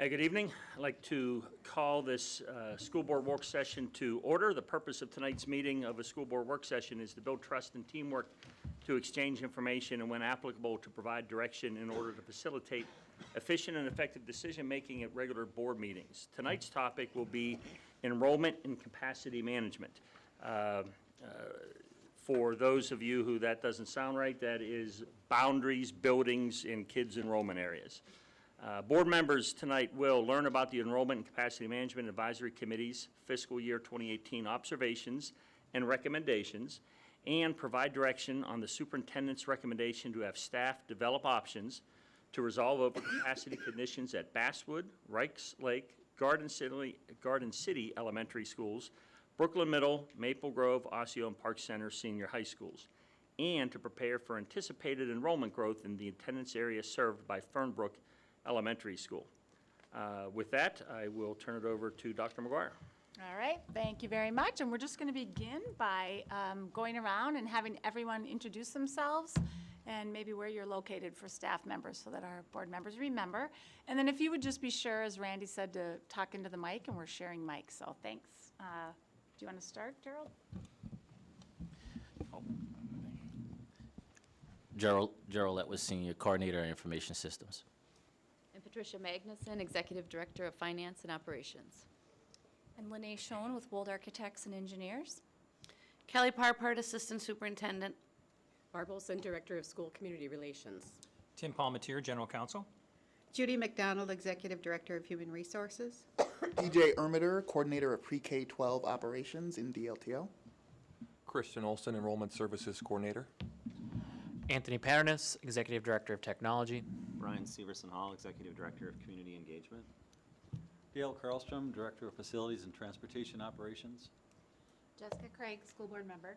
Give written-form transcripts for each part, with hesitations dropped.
Good evening. I'd like to call this school board work session to order. The purpose of tonight's meeting of a school board work session is to build trust and teamwork, to exchange information, and when applicable, to provide direction in order to facilitate efficient and effective decision-making at regular board meetings. Tonight's topic will be enrollment and capacity management. For those of you who that doesn't sound right, that is boundaries, buildings, in kids' enrollment areas. Board members tonight will learn about the Enrollment and Capacity Management Advisory Committee's fiscal year 2018 observations and recommendations, and provide direction on the superintendent's recommendation to have staff develop options to resolve overcapacity conditions at Basswood, Rikes Lake, Garden City Elementary Schools, Brooklyn Middle, Maple Grove, Osseo, and Park Center Senior High Schools, and to prepare for anticipated enrollment growth in the attendance area served by Fernbrook Elementary School. With that, I will turn it over to Dr. McGuire. All right, thank you very much. And we're just going to begin by going around and having everyone introduce themselves and maybe where you're located for staff members so that our board members remember. And then if you would just be sure, as Randy said, to talk into the mic, and we're sharing mics, so thanks. Do you want to start, Gerald? Gerald Letwis, Senior Coordinator of Information Systems. And Patricia Magnuson, Executive Director of Finance and Operations. And Lene Schoen with Wold Architects and Engineers. Kelly Parpart, Assistant Superintendent. Barb Olson, Director of School Community Relations. Tim Palmatier, General Counsel. Judy McDonald, Executive Director of Human Resources. DJ Ermitter, Coordinator of Pre-K-12 Operations in DLTO. Christian Olson, Enrollment Services Coordinator. Anthony Paternis, Executive Director of Technology. Brian Severson Hall, Executive Director of Community Engagement. Dale Carlstrom, Director of Facilities and Transportation Operations. Jessica Craig, School Board Member.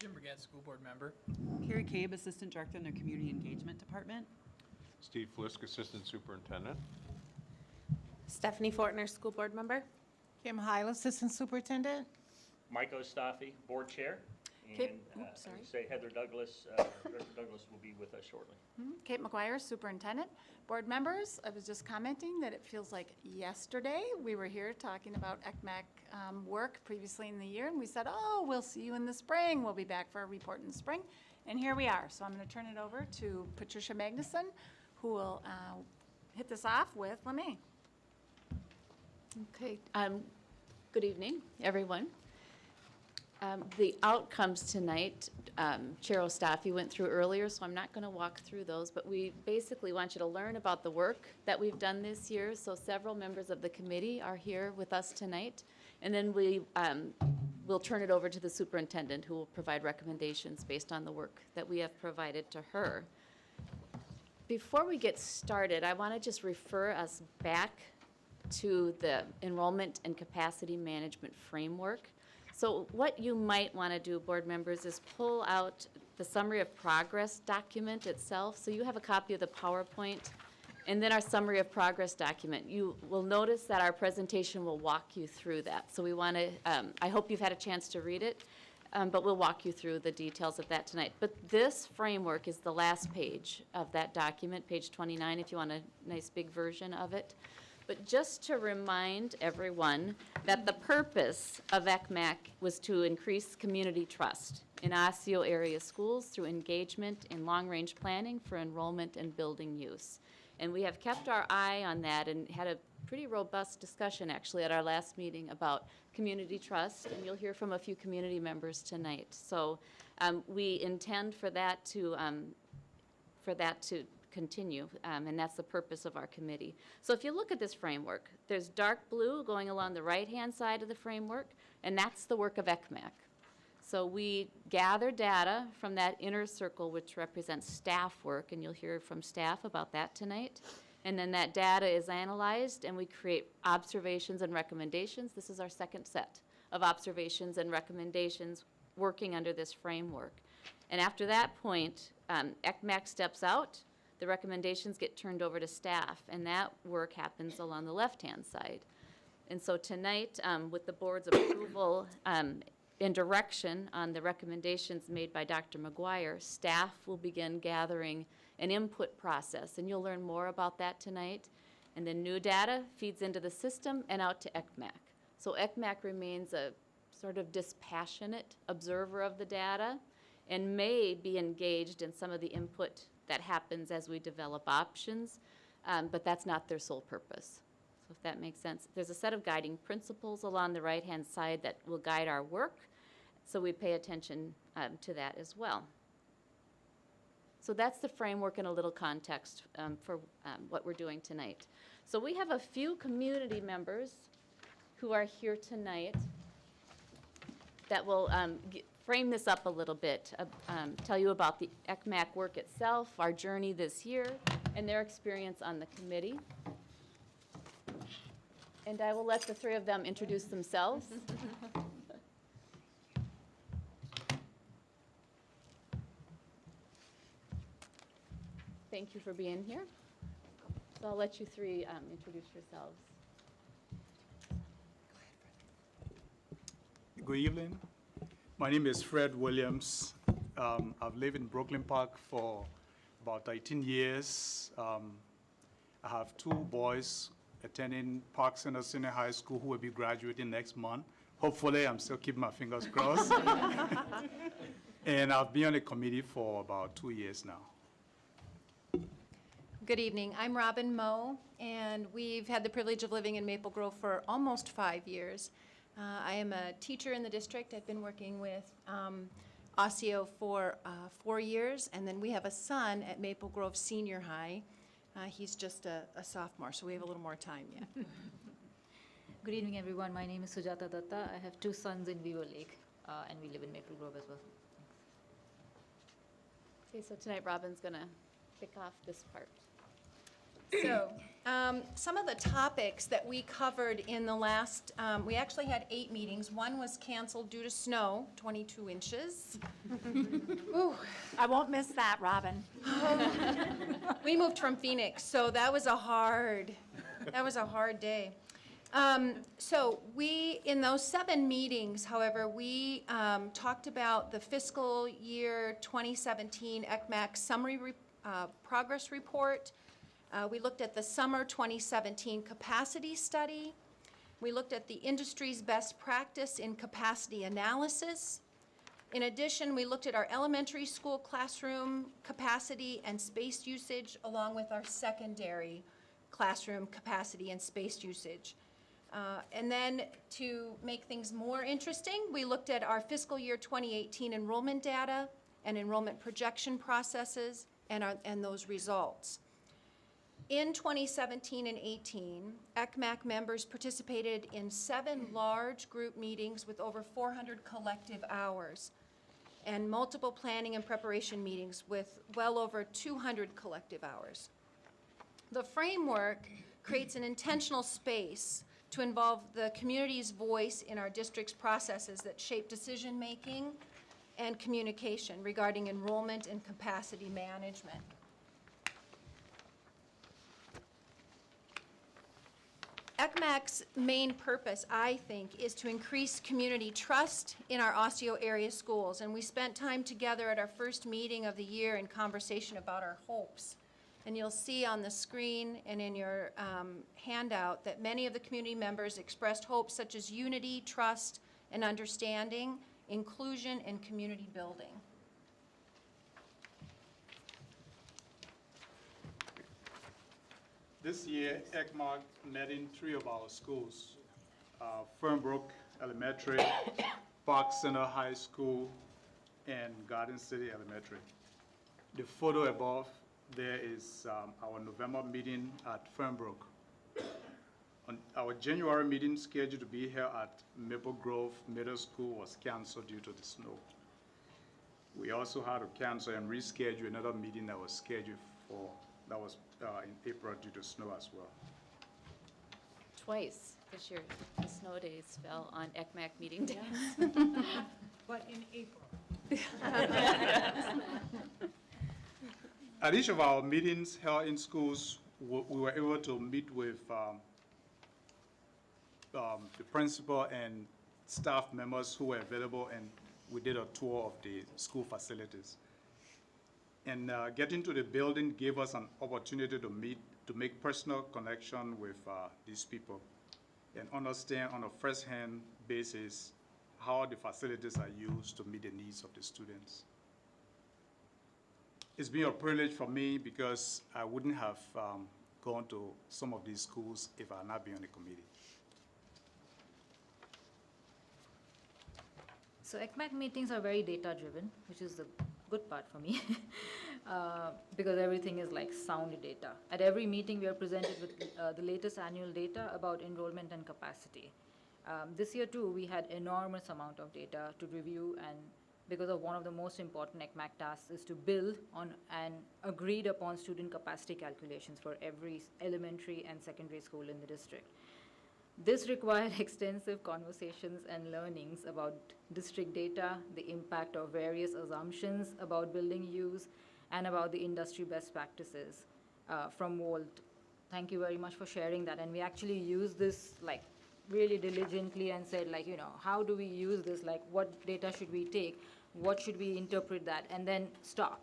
Jim Brigette, School Board Member. Carrie Cabe, Assistant Director in the Community Engagement Department. Steve Flisk, Assistant Superintendent. Stephanie Fortner, School Board Member. Kim Heil, Assistant Superintendent. Mike Ostaffi, Board Chair. Kate, And say Heather Douglas, Director Douglas will be with us shortly. Kate McGuire, Superintendent. Board members, I was just commenting that it feels like yesterday we were here talking about ECMAC work previously in the year, and we said, oh, we'll see you in the spring. We'll be back for a report in the spring. And here we are. So I'm going to turn it over to Patricia Magnuson, who will hit this off with Lene. Okay. Good evening, everyone. The outcomes tonight, Chair Ostaffi went through earlier, so I'm not going to walk through those, but we basically want you to learn about the work that we've done this year. So several members of the committee are here with us tonight, and then we'll turn it over to the superintendent, who will provide recommendations based on the work that we have provided to her. Before we get started, I want to just refer us back to the Enrollment and Capacity Management Framework. So what you might want to do, board members, is pull out the Summary of Progress document itself. So you have a copy of the PowerPoint and then our Summary of Progress document. You will notice that our presentation will walk you through that. So we want to, I hope you've had a chance to read it, but we'll walk you through the details of that tonight. But this framework is the last page of that document, page 29, if you want a nice big version of it. But just to remind everyone that the purpose of ECMAC was to increase community trust in Osseo area schools through engagement in long-range planning for enrollment and building use. And we have kept our eye on that and had a pretty robust discussion actually at our last meeting about community trust, and you'll hear from a few community members tonight. So we intend for that to continue, and that's the purpose of our committee. So if you look at this framework, there's dark blue going along the right-hand side of the framework, and that's the work of ECMAC. So we gather data from that inner circle, which represents staff work, and you'll hear from staff about that tonight. And then that data is analyzed, and we create observations and recommendations. This is our second set of observations and recommendations working under this framework. And after that point, ECMAC steps out. The recommendations get turned over to staff, and that work happens along the left-hand side. And so tonight, with the board's approval and direction on the recommendations made by Dr. McGuire, staff will begin gathering an input process, and you'll learn more about that tonight. And then new data feeds into the system and out to ECMAC. So ECMAC remains a sort of dispassionate observer of the data and may be engaged in some of the input that happens as we develop options, but that's not their sole purpose. So if that makes sense. There's a set of guiding principles along the right-hand side that will guide our work, so we pay attention to that as well. So that's the framework and a little context for what we're doing tonight. So we have a few community members who are here tonight that will frame this up a little bit, tell you about the ECMAC work itself, our journey this year, and their experience on the committee. And I will let the three of them introduce themselves. Thank you for being here. So I'll let you three introduce yourselves. Good evening. My name is Fred Williams. I've lived in Brooklyn Park for about 18 years. I have two boys attending Park Center Senior High School who will be graduating next month. Hopefully, I'm still keeping my fingers crossed. And I've been on the committee for about 2 years now. Good evening. I'm Robin Moe, and we've had the privilege of living in Maple Grove for almost 5 years. I am a teacher in the district. I've been working with Osseo for 4 years, and then we have a son at Maple Grove Senior High. He's just a sophomore, so we have a little more time yet. Good evening, everyone. My name is Sujata Datta. I have two sons in Beaver Lake, and we live in Maple Grove as well. Okay, so tonight Robin's going to kick off this part. So, some of the topics that we covered in the last, we actually had 8 meetings. One was canceled due to snow, 22 inches. Ooh, I won't miss that, Robin. We moved from Phoenix, so that was a hard day. So we, in those 7 meetings, however, we talked about the fiscal year 2017 ECMAC summary progress report. We looked at the summer 2017 capacity study. We looked at the industry's best practice in capacity analysis. In addition, we looked at our elementary school classroom capacity and space usage, along with our secondary classroom capacity and space usage. And then to make things more interesting, we looked at our fiscal year 2018 enrollment data and enrollment projection processes and those results. In 2017 and 18, ECMAC members participated in 7 large group meetings with over 400 collective hours and multiple planning and preparation meetings with well over 200 collective hours. The framework creates an intentional space to involve the community's voice in our district's processes that shape decision-making and communication regarding enrollment and capacity management. ECMAC's main purpose, I think, is to increase community trust in our Osseo area schools, and we spent time together at our first meeting of the year in conversation about our hopes. And you'll see on the screen and in your handout that many of the community members expressed hopes such as unity, trust, and understanding, inclusion, and community building. This year, ECMAC met in 3 of our schools, Fernbrook Elementary, Park Center High School, and Garden City Elementary. The photo above there is our November meeting at Fernbrook. Our January meeting scheduled to be here at Maple Grove Middle School was canceled due to the snow. We also had to cancel and reschedule another meeting that was scheduled for, that was in April due to snow as well. Twice this year, the snow days fell on ECMAC meeting days. But in April. At each of our meetings held in schools, we were able to meet with the principal and staff members who were available, and we did a tour of the school facilities. And getting to the building gave us an opportunity to meet to make personal connection with these people and understand on a first-hand basis how the facilities are used to meet the needs of the students. It's been a privilege for me because I wouldn't have gone to some of these schools if I had not been on the committee. So ECMAC meetings are very data-driven, which is the good part for me, because everything is like sound data. At every meeting, we are presented with the latest annual data about enrollment and capacity. This year too, we had enormous amount of data to review, and because of one of the most important ECMAC tasks is to build on an agreed upon student capacity calculations for every elementary and secondary school in the district. This required extensive conversations and learnings about district data, the impact of various assumptions about building use, and about the industry best practices from Volt. Thank you very much for sharing that. And we actually used this like really diligently and said like, you know, how do we use this? Like what data should we take? What should we interpret that? And then stop.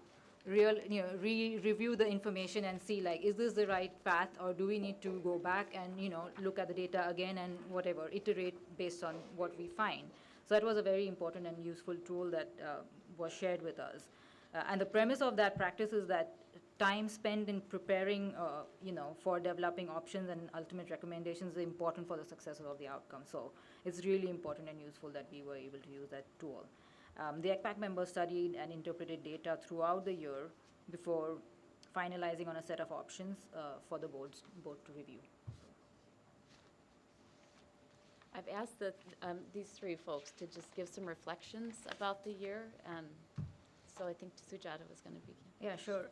Review the information and see like, is this the right path, or do we need to go back and, you know, look at the data again and whatever, iterate based on what we find. So that was a very important and useful tool that was shared with us. And the premise of that practice is that time spent in preparing, for developing options and ultimate recommendations is important for the success of the outcome. So it's really important and useful that we were able to use that tool. The ECMAC members studied and interpreted data throughout the year before finalizing on a set of options for the board to review. I've asked these three folks to just give some reflections about the year, so I think Sujata was going to begin. Yeah, sure.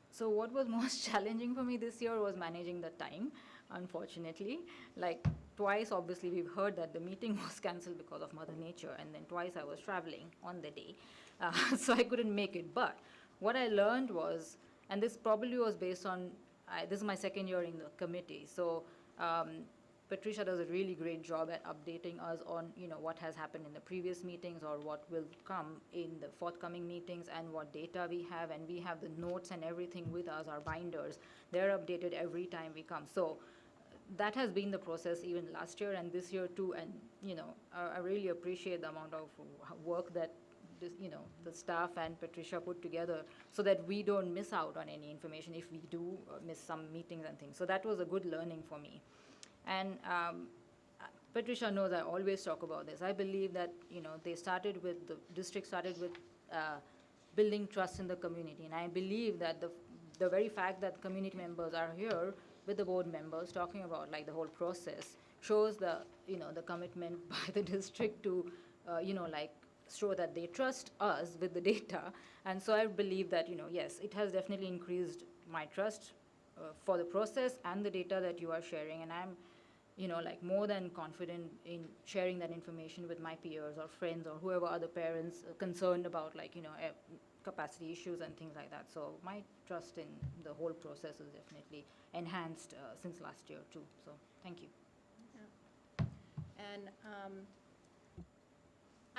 So what was most challenging for me this year was managing the time, unfortunately. Like twice, obviously, we've heard that the meeting was canceled because of Mother Nature, and then twice I was traveling on the day, so I couldn't make it. But what I learned was, and this probably was based on, this is my second year in the committee, so Patricia does a really great job at updating us on, you know, what has happened in the previous meetings or what will come in the forthcoming meetings and what data we have, and we have the notes and everything with us, our binders. They're updated every time we come. So that has been the process even last year and this year too, and, you know, I really appreciate the amount of work that this, you know, the staff and Patricia put together so that we don't miss out on any information if we do miss some meetings and things. So that was a good learning for me. And Patricia knows I always talk about this. I believe that, you know, the district started with building trust in the community. And I believe that the very fact that community members are here with the board members talking about like the whole process shows the, you know, the commitment by the district to, show that they trust us with the data. And so I believe that, you know, yes, it has definitely increased my trust for the process and the data that you are sharing. And I'm, you know, like more than confident in sharing that information with my peers or friends or whoever other parents concerned about like, you know, capacity issues and things like that. So my trust in the whole process is definitely enhanced since last year too. So thank you. Yeah. And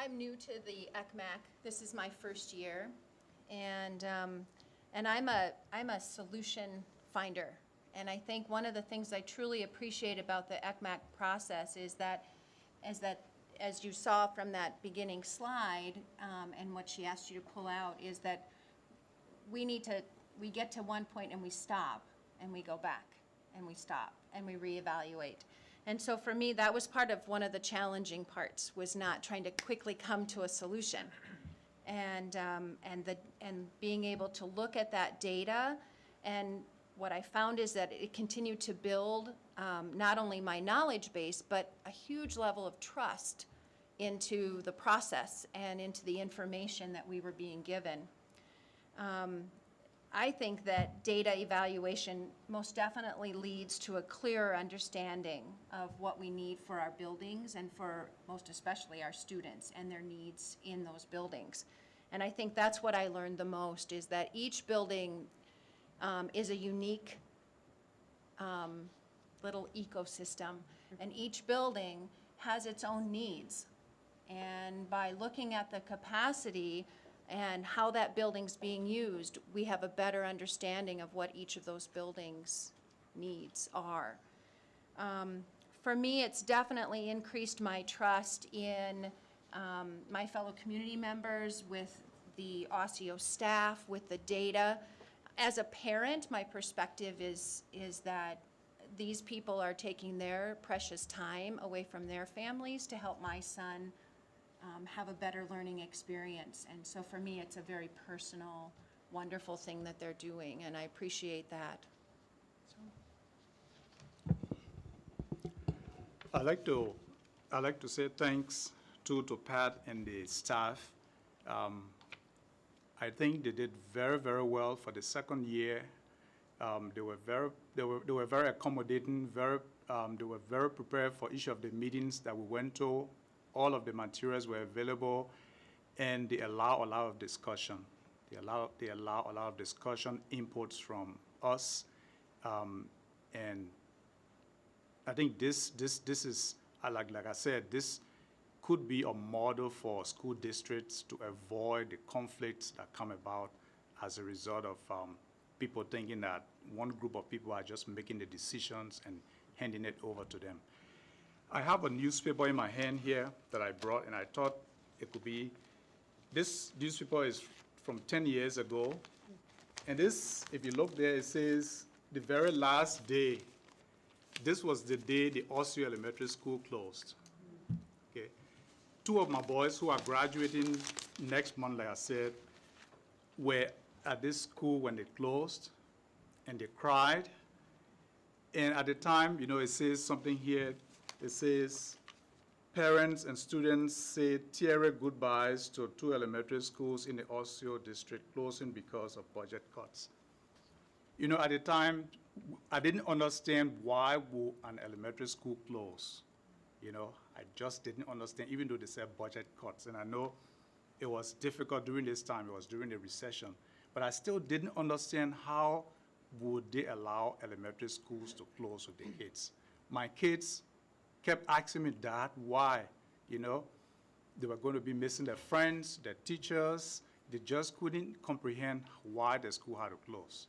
I'm new to the ECMAC. This is my first year, and I'm a solution finder. And I think one of the things I truly appreciate about the ECMAC process is that, as you saw from that beginning slide, and what she asked you to pull out, is that we get to one point and we stop, and we go back, and we stop, and we reevaluate. And so for me, that was part of one of the challenging parts, was not trying to quickly come to a solution. And being able to look at that data, and what I found is that it continued to build not only my knowledge base, but a huge level of trust into the process and into the information that we were being given. I think that data evaluation most definitely leads to a clearer understanding of what we need for our buildings and for most especially our students and their needs in those buildings. And I think that's what I learned the most, is that each building is a unique little ecosystem, and each building has its own needs. And by looking at the capacity, and how that building's being used, we have a better understanding of what each of those buildings' needs are. For me, it's definitely increased my trust in my fellow community members, with the Osseo staff, with the data. As a parent, my perspective is that these people are taking their precious time away from their families to help my son have a better learning experience. And so for me, it's a very personal, wonderful thing that they're doing, and I appreciate that. I'd like to say thanks to Pat and the staff. I think they did very, very well for the second year. They were very accommodating, they were very prepared for each of the meetings that we went to. All of the materials were available, and they allow a lot of discussion. They allow a lot of discussion, inputs from us, and I think this is, like I said, this could be a model for school districts to avoid the conflicts that come about as a result of people thinking that one group of people are just making the decisions and handing it over to them. I have a newspaper in my hand here that I brought, and I thought it could be, this newspaper is from 10 years ago, and this, if you look there, it says the very last day. This was the day the Osseo Elementary School closed. Okay. Two of my boys who are graduating next month, like I said, were at this school when they closed, and they cried. And at the time, you know, it says something here. It says, parents and students say teary goodbyes to 2 elementary schools in the Osseo district closing because of budget cuts. You know, at the time, I didn't understand why would an elementary school close. You know, I just didn't understand, even though they said budget cuts. And I know it was difficult during this time. It was during the recession. But I still didn't understand how would they allow elementary schools to close with their kids. My kids kept asking me, Dad, why? You know, they were going to be missing their friends, their teachers. They just couldn't comprehend why the school had to close.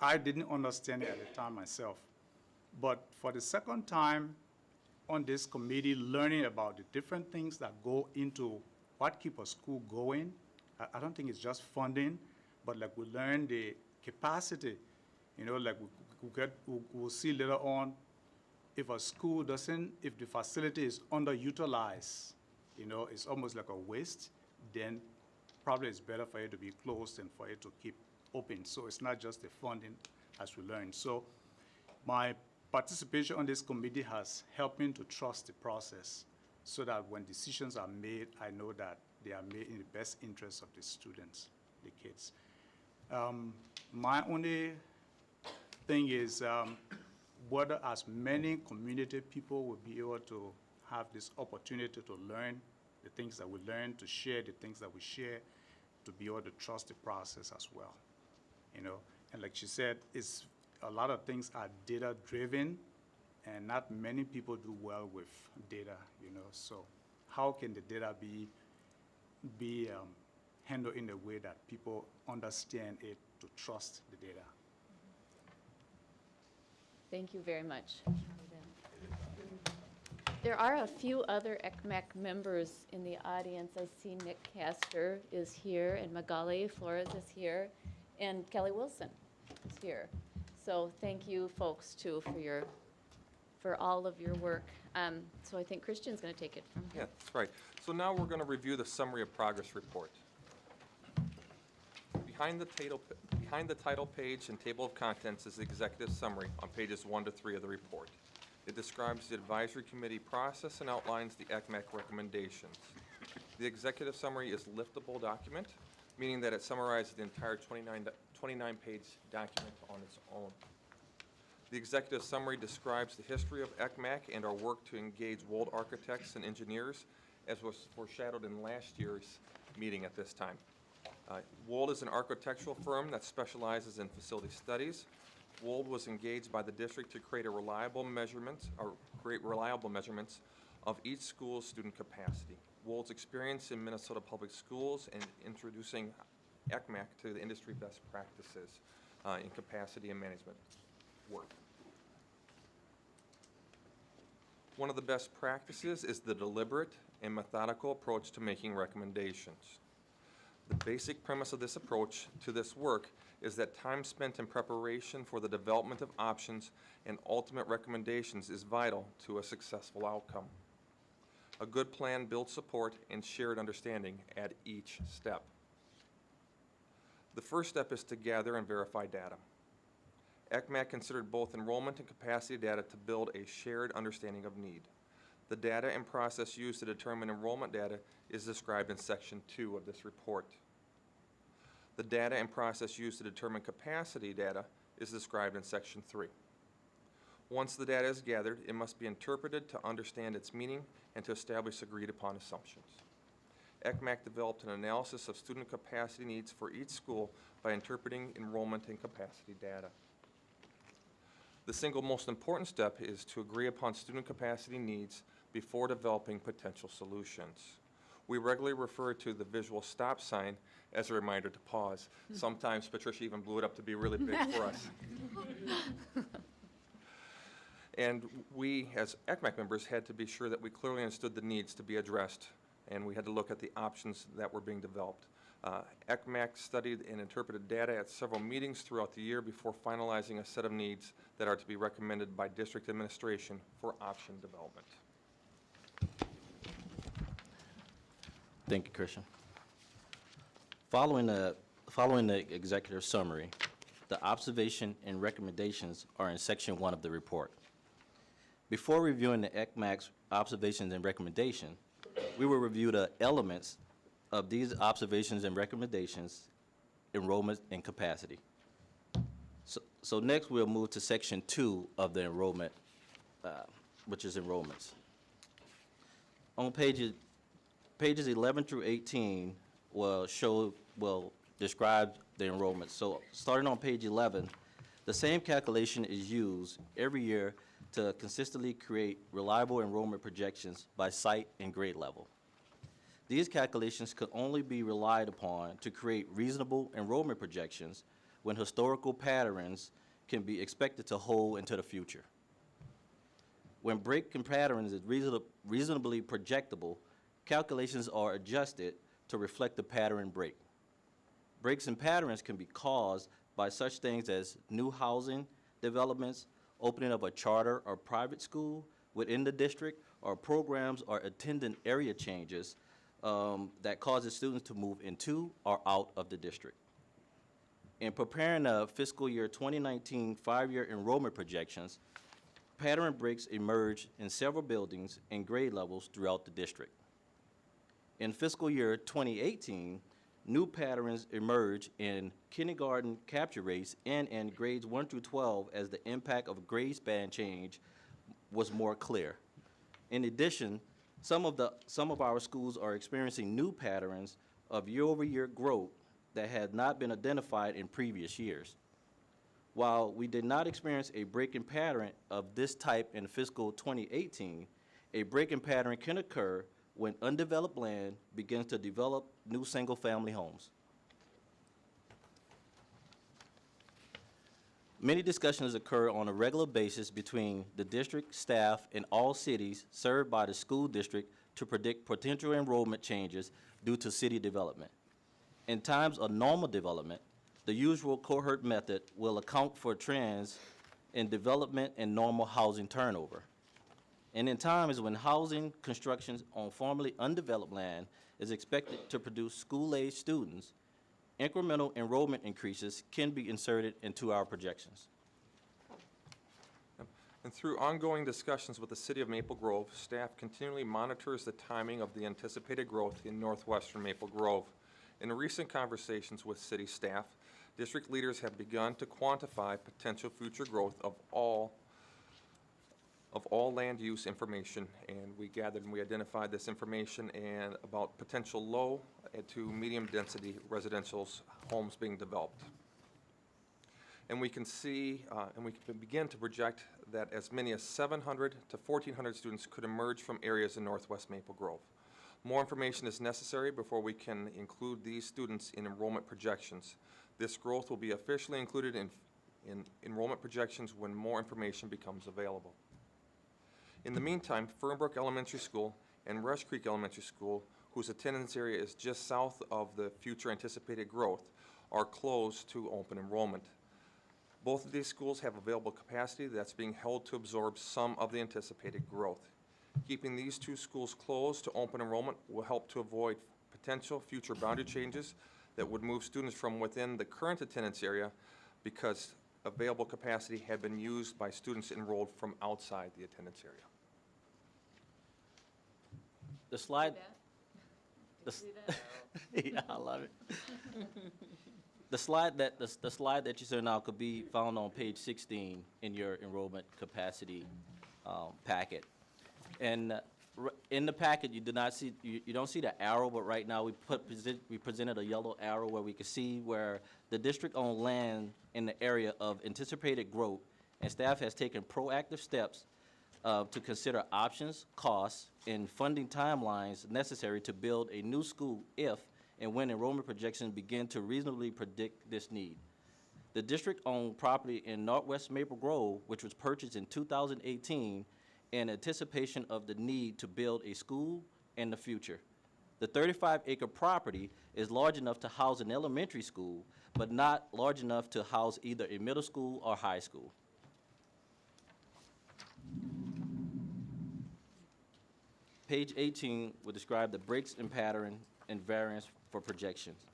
I didn't understand it at the time myself. But for the second time on this committee, learning about the different things that go into what keep a school going, I don't think it's just funding, but like we learn the capacity, you know, like we'll see later on, if a school doesn't, if the facility is underutilized, you know, it's almost like a waste, then probably it's better for it to be closed than for it to keep open. So it's not just the funding, as we learned. So my participation on this committee has helped me to trust the process, so that when decisions are made, I know that they are made in the best interest of the students, the kids. My only thing is whether as many community people will be able to have this opportunity to learn the things that we learn, to share the things that we share, to be able to trust the process as well. You know, and like she said, it's a lot of things are data-driven, and not many people do well with data, you know. So how can the data be handled in a way that people understand it, to trust the data? Thank you very much. There are a few other ECMAC members in the audience. I see Nick Castor is here, and Magali Flores is here, and Kelly Wilson is here. So thank you, folks, too, for all of your work. So I think Christian's going to take it from here. Yeah, that's right. So now we're going to review the summary of progress report. Behind the title page and table of contents is the executive summary on pages 1 to 3 of the report. It describes the advisory committee process and outlines the ECMAC recommendations. The executive summary is a liftable document, meaning that it summarizes the entire 29-page document on its own. The executive summary describes the history of ECMAC and our work to engage Wold architects and engineers, as was foreshadowed in last year's meeting at this time. Wold is an architectural firm that specializes in facility studies. Wold was engaged by the district to create reliable measurements of each school's student capacity. Wold's experience in Minnesota Public Schools and introducing ECMAC to the industry best practices in capacity and management work. One of the best practices is the deliberate and methodical approach to making recommendations. The basic premise of this approach to this work is that time spent in preparation for the development of options and ultimate recommendations is vital to a successful outcome. A good plan builds support and shared understanding at each step. The first step is to gather and verify data. ECMAC considered both enrollment and capacity data to build a shared understanding of need. The data and process used to determine enrollment data is described in Section 2 of this report. The data and process used to determine capacity data is described in Section 3. Once the data is gathered, it must be interpreted to understand its meaning and to establish agreed-upon assumptions. ECMAC developed an analysis of student capacity needs for each school by interpreting enrollment and capacity data. The single most important step is to agree upon student capacity needs before developing potential solutions. We regularly refer to the visual stop sign as a reminder to pause. Sometimes Patricia even blew it up to be really big for us. And we, as ECMAC members, had to be sure that we clearly understood the needs to be addressed, and we had to look at the options that were being developed. ECMAC studied and interpreted data at several meetings throughout the year before finalizing a set of needs that are to be recommended by district administration for option development. Thank you, Christian. Following the executive summary, the observation and recommendations are in Section 1 of the report. Before reviewing the ECMAC's observations and recommendation, we will review the elements of these observations and recommendations, enrollment and capacity. So next we'll move to Section 2 of the enrollment, which is enrollments. On pages 11 through 18 will describe the enrollment. So starting on page 11, the same calculation is used every year to consistently create reliable enrollment projections by site and grade level. These calculations could only be relied upon to create reasonable enrollment projections when historical patterns can be expected to hold into the future. When break in patterns is reasonably projectable, calculations are adjusted to reflect the pattern break. Breaks in patterns can be caused by such things as new housing developments, opening of a charter or private school within the district, or programs or attendant area changes that causes students to move into or out of the district. In preparing the fiscal year 2019 5-year enrollment projections, pattern breaks emerged in several buildings and grade levels throughout the district. In fiscal year 2018, new patterns emerged in kindergarten capture rates and in grades 1 through 12 as the impact of grade span change was more clear. In addition, some of our schools are experiencing new patterns of year-over-year growth that had not been identified in previous years. While we did not experience a break in pattern of this type in fiscal 2018, a break in pattern can occur when undeveloped land begins to develop new single-family homes. Many discussions occur on a regular basis between the district staff and all cities served by the school district to predict potential enrollment changes due to city development. In times of normal development, the usual cohort method will account for trends in development and normal housing turnover. And in times when housing construction on formerly undeveloped land is expected to produce school-age students, incremental enrollment increases can be inserted into our projections. And through ongoing discussions with the City of Maple Grove, staff continually monitors the timing of the anticipated growth in northwestern Maple Grove. In recent conversations with city staff, district leaders have begun to quantify potential future growth of all land use information, and we gathered and we identified this information and about potential low to medium density residential homes being developed. And we can see, and we can begin to project that as many as 700 to 1,400 students could emerge from areas in northwest Maple Grove. More information is necessary before we can include these students in enrollment projections. This growth will be officially included in enrollment projections when more information becomes available. In the meantime, Fernbrook Elementary School and Rush Creek Elementary School, whose attendance area is just south of the future anticipated growth, are closed to open enrollment. Both of these schools have available capacity that's being held to absorb some of the anticipated growth. Keeping these two schools closed to open enrollment will help to avoid potential future boundary changes that would move students from within the current attendance area because available capacity had been used by students enrolled from outside the attendance area. The slide. Yeah, I love it. The slide that you see now could be found on page 16 in your enrollment capacity packet. And in the packet, you do not see, you don't see the arrow, but right now we presented a yellow arrow where we can see where the district-owned land in the area of anticipated growth, and staff has taken proactive steps to consider options, costs, and funding timelines necessary to build a new school if and when enrollment projections begin to reasonably predict this need. The district-owned property in Northwest Maple Grove, which was purchased in 2018 in anticipation of the need to build a school in the future. The 35-acre property is large enough to house an elementary school, but not large enough to house either a middle school or high school. Page 18 will describe the breaks in pattern and variance for projections.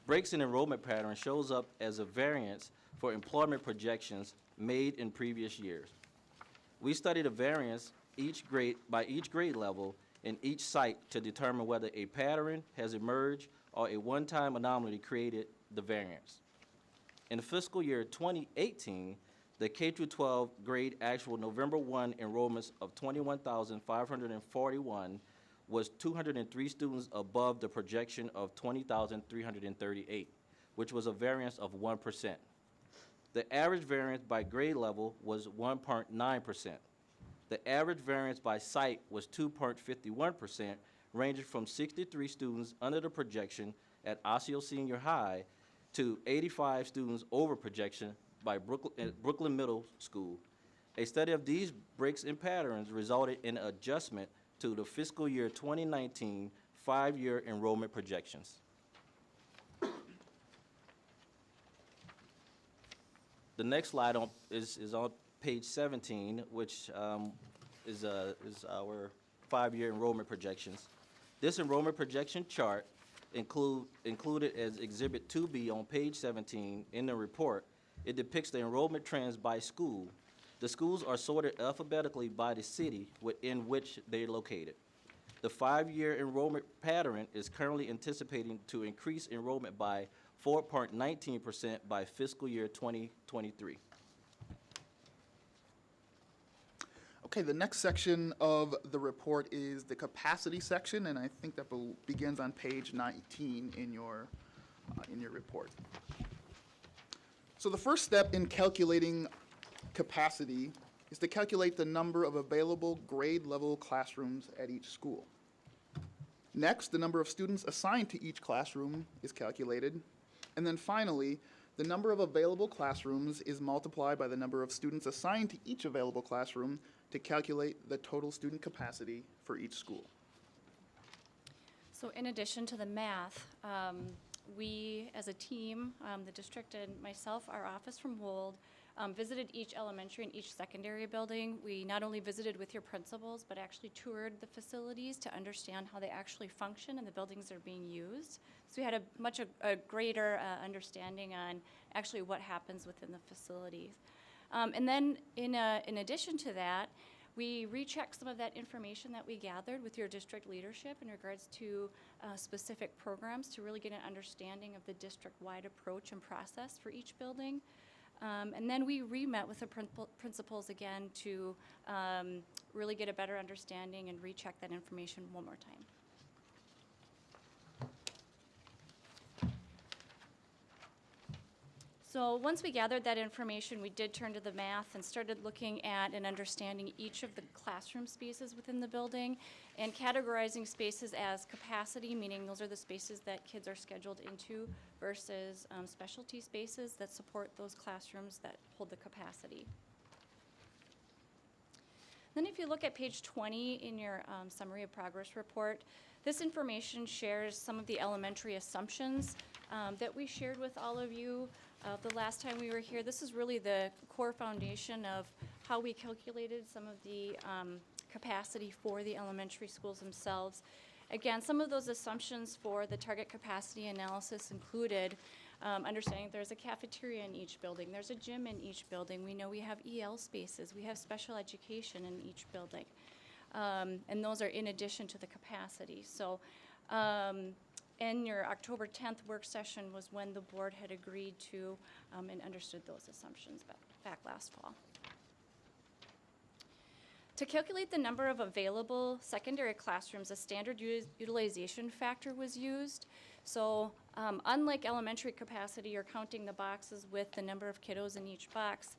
Breaks in enrollment pattern shows up as a variance for employment projections made in previous years. We study the variance by each grade level in each site to determine whether a pattern has emerged or a one-time anomaly created the variance. In the fiscal year 2018, the K-12 grade actual November 1 enrollments of 21,541 was 203 students above the projection of 20,338, which was a variance of 1%. The average variance by grade level was 1.9%. The average variance by site was 2.51%, ranging from 63 students under the projection at Osseo Senior High to 85 students over projection by Brooklyn Middle School. A study of these breaks in patterns resulted in an adjustment to the fiscal year 2019 5-year enrollment projections. The next slide is on page 17, which is our 5-year enrollment projections. This enrollment projection chart included as Exhibit 2B on page 17 in the report. It depicts the enrollment trends by school. The schools are sorted alphabetically by the city within which they're located. The 5-year enrollment pattern is currently anticipating to increase enrollment by 4.19% by fiscal year 2023. Okay, the next section of the report is the capacity section, and I think that begins on page 19 in your report. So the first step in calculating capacity is to calculate the number of available grade-level classrooms at each school. Next, the number of students assigned to each classroom is calculated. And then finally, the number of available classrooms is multiplied by the number of students assigned to each available classroom to calculate the total student capacity for each school. So in addition to the math, we as a team, the district and myself, our office from Wold, visited each elementary and each secondary building. We not only visited with your principals, but actually toured the facilities to understand how they actually function and the buildings that are being used. So we had a greater understanding on actually what happens within the facilities. And then in addition to that, we rechecked some of that information that we gathered with your district leadership in regards to specific programs to really get an understanding of the district-wide approach and process for each building. And then we re-met with the principals again to really get a better understanding and recheck that information one more time. So once we gathered that information, we did turn to the math and started looking at and understanding each of the classroom spaces within the building and categorizing spaces as capacity, meaning those are the spaces that kids are scheduled into, versus specialty spaces that support those classrooms that hold the capacity. Then if you look at page 20 in your summary of progress report, this information shares some of the elementary assumptions that we shared with all of you the last time we were here. This is really the core foundation of how we calculated some of the capacity for the elementary schools themselves. Again, some of those assumptions for the target capacity analysis included understanding there's a cafeteria in each building, there's a gym in each building, we know we have EL spaces, we have special education in each building. And those are in addition to the capacity. So in your October 10th work session was when the board had agreed to and understood those assumptions back last fall. To calculate the number of available secondary classrooms, a standard utilization factor was used. So unlike elementary capacity, you're counting the boxes with the number of kiddos in each box.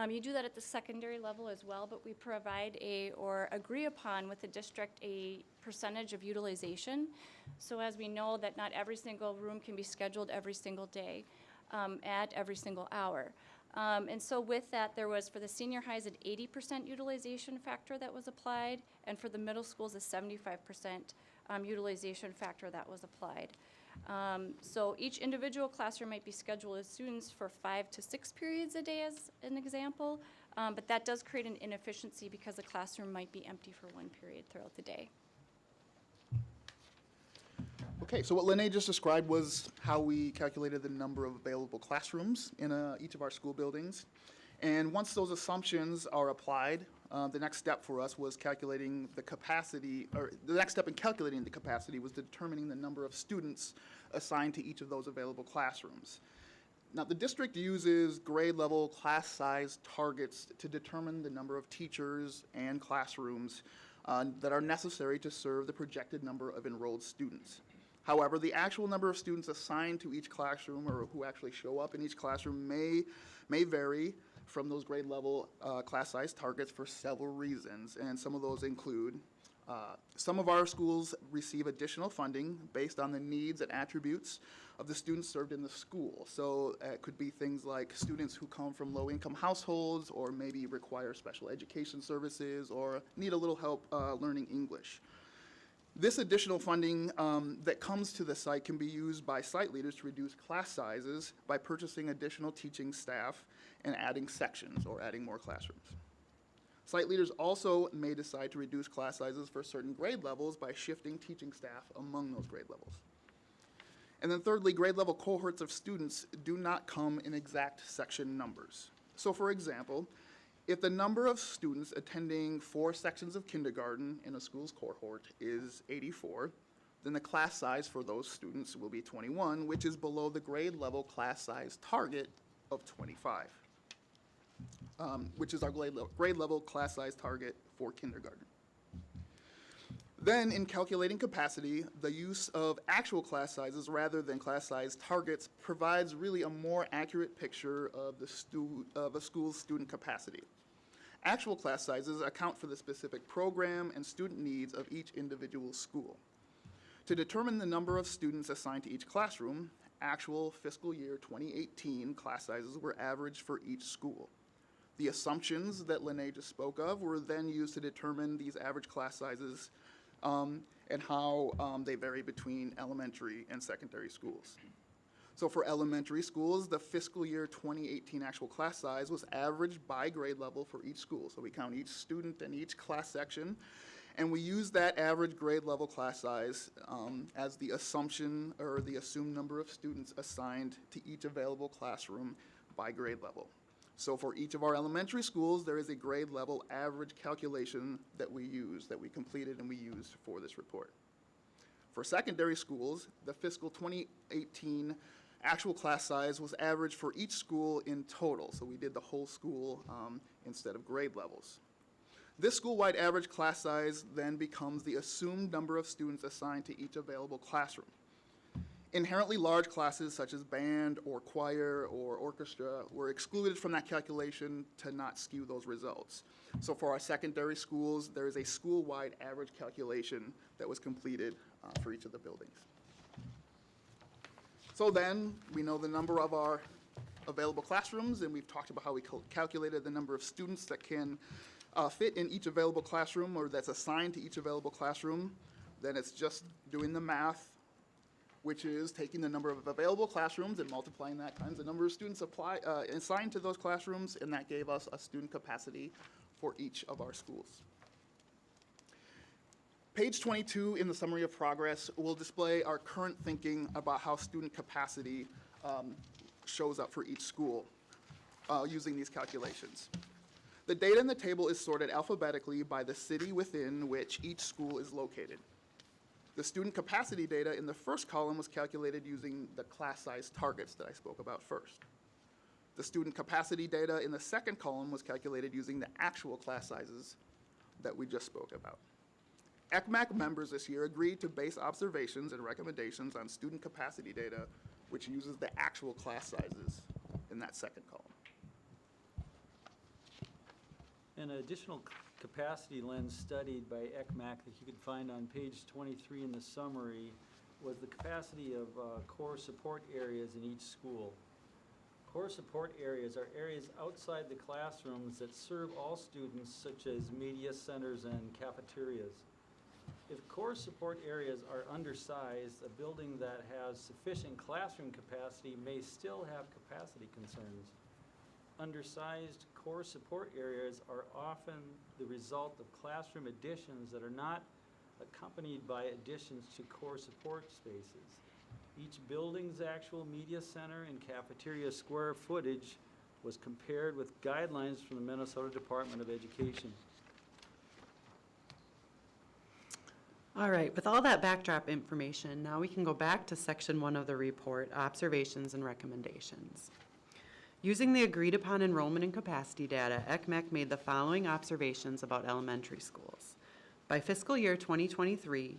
You do that at the secondary level as well, but we provide or agree upon with the district a percentage of utilization. So as we know that not every single room can be scheduled every single day at every single hour. And so with that, there was for the senior highs an 80% utilization factor that was applied, and for the middle schools a 75% utilization factor that was applied. So each individual classroom might be scheduled with students for 5 to 6 periods a day as an example, but that does create an inefficiency because the classroom might be empty for 1 period throughout the day. Okay, so what Lene just described was how we calculated the number of available classrooms in each of our school buildings. And once those assumptions are applied, the next step for us was calculating the capacity, or the next step in calculating the capacity was determining the number of students assigned to each of those available classrooms. Now, the district uses grade level class size targets to determine the number of teachers and classrooms that are necessary to serve the projected number of enrolled students. However, the actual number of students assigned to each classroom or who actually show up in each classroom may vary from those grade level class size targets for several reasons, and some of those include some of our schools receive additional funding based on the needs and attributes of the students served in the school. So it could be things like students who come from low-income households or maybe require special education services or need a little help learning English. This additional funding that comes to the site can be used by site leaders to reduce class sizes by purchasing additional teaching staff and adding sections or adding more classrooms. Site leaders also may decide to reduce class sizes for certain grade levels by shifting teaching staff among those grade levels. And then thirdly, grade level cohorts of students do not come in exact section numbers. So for example, if the number of students attending 4 sections of kindergarten in a school's cohort is 84, then the class size for those students will be 21, which is below the grade level class size target of 25, which is our grade level class size target for kindergarten. Then in calculating capacity, the use of actual class sizes rather than class size targets provides really a more accurate picture of a school's student capacity. Actual class sizes account for the specific program and student needs of each individual school. To determine the number of students assigned to each classroom, actual fiscal year 2018 class sizes were averaged for each school. The assumptions that Lene just spoke of were then used to determine these average class sizes and how they vary between elementary and secondary schools. So for elementary schools, the fiscal year 2018 actual class size was averaged by grade level for each school. So we count each student and each class section, and we use that average grade level class size as the assumption or the assumed number of students assigned to each available classroom by grade level. So for each of our elementary schools, there is a grade level average calculation that we completed and we used for this report. For secondary schools, the fiscal 2018 actual class size was averaged for each school in total. So we did the whole school instead of grade levels. This school-wide average class size then becomes the assumed number of students assigned to each available classroom. Inherently large classes such as band or choir or orchestra were excluded from that calculation to not skew those results. So for our secondary schools, there is a school-wide average calculation that was completed for each of the buildings. So then, we know the number of our available classrooms, and we've talked about how we calculated the number of students that can fit in each available classroom, or that's assigned to each available classroom. Then it's just doing the math, which is taking the number of available classrooms and multiplying that times the number of students assigned to those classrooms, and that gave us a student capacity for each of our schools. Page 22 in the summary of progress will display our current thinking about how student capacity shows up for each school using these calculations. The data in the table is sorted alphabetically by the city within which each school is located. The student capacity data in the first column was calculated using the class size targets that I spoke about first. The student capacity data in the second column was calculated using the actual class sizes that we just spoke about. ECMAC members this year agreed to base observations and recommendations on student capacity data, which uses the actual class sizes in that second column. An additional capacity lens studied by ECMAC that you can find on page 23 in the summary was the capacity of core support areas in each school. Core support areas are areas outside the classrooms that serve all students, such as media centers and cafeterias. If core support areas are undersized, a building that has sufficient classroom capacity may still have capacity concerns. Undersized core support areas are often the result of classroom additions that are not accompanied by additions to core support spaces. Each building's actual media center and cafeteria square footage was compared with guidelines from the Minnesota Department of Education. All right, with all that backdrop information, now we can go back to section 1 of the report, observations and recommendations. Using the agreed upon enrollment and capacity data, ECMAC made the following observations about elementary schools. By fiscal year 2023,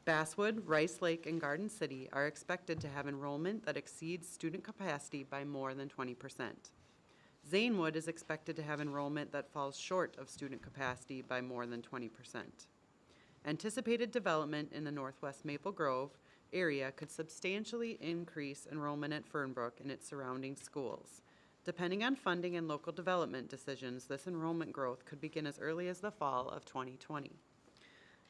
Basswood, Rice Lake, and Garden City are expected to have enrollment that exceeds student capacity by more than 20%. Zanewood is expected to have enrollment that falls short of student capacity by more than 20%. Anticipated development in the Northwest Maple Grove area could substantially increase enrollment at Fernbrook and its surrounding schools. Depending on funding and local development decisions, this enrollment growth could begin as early as the fall of 2020.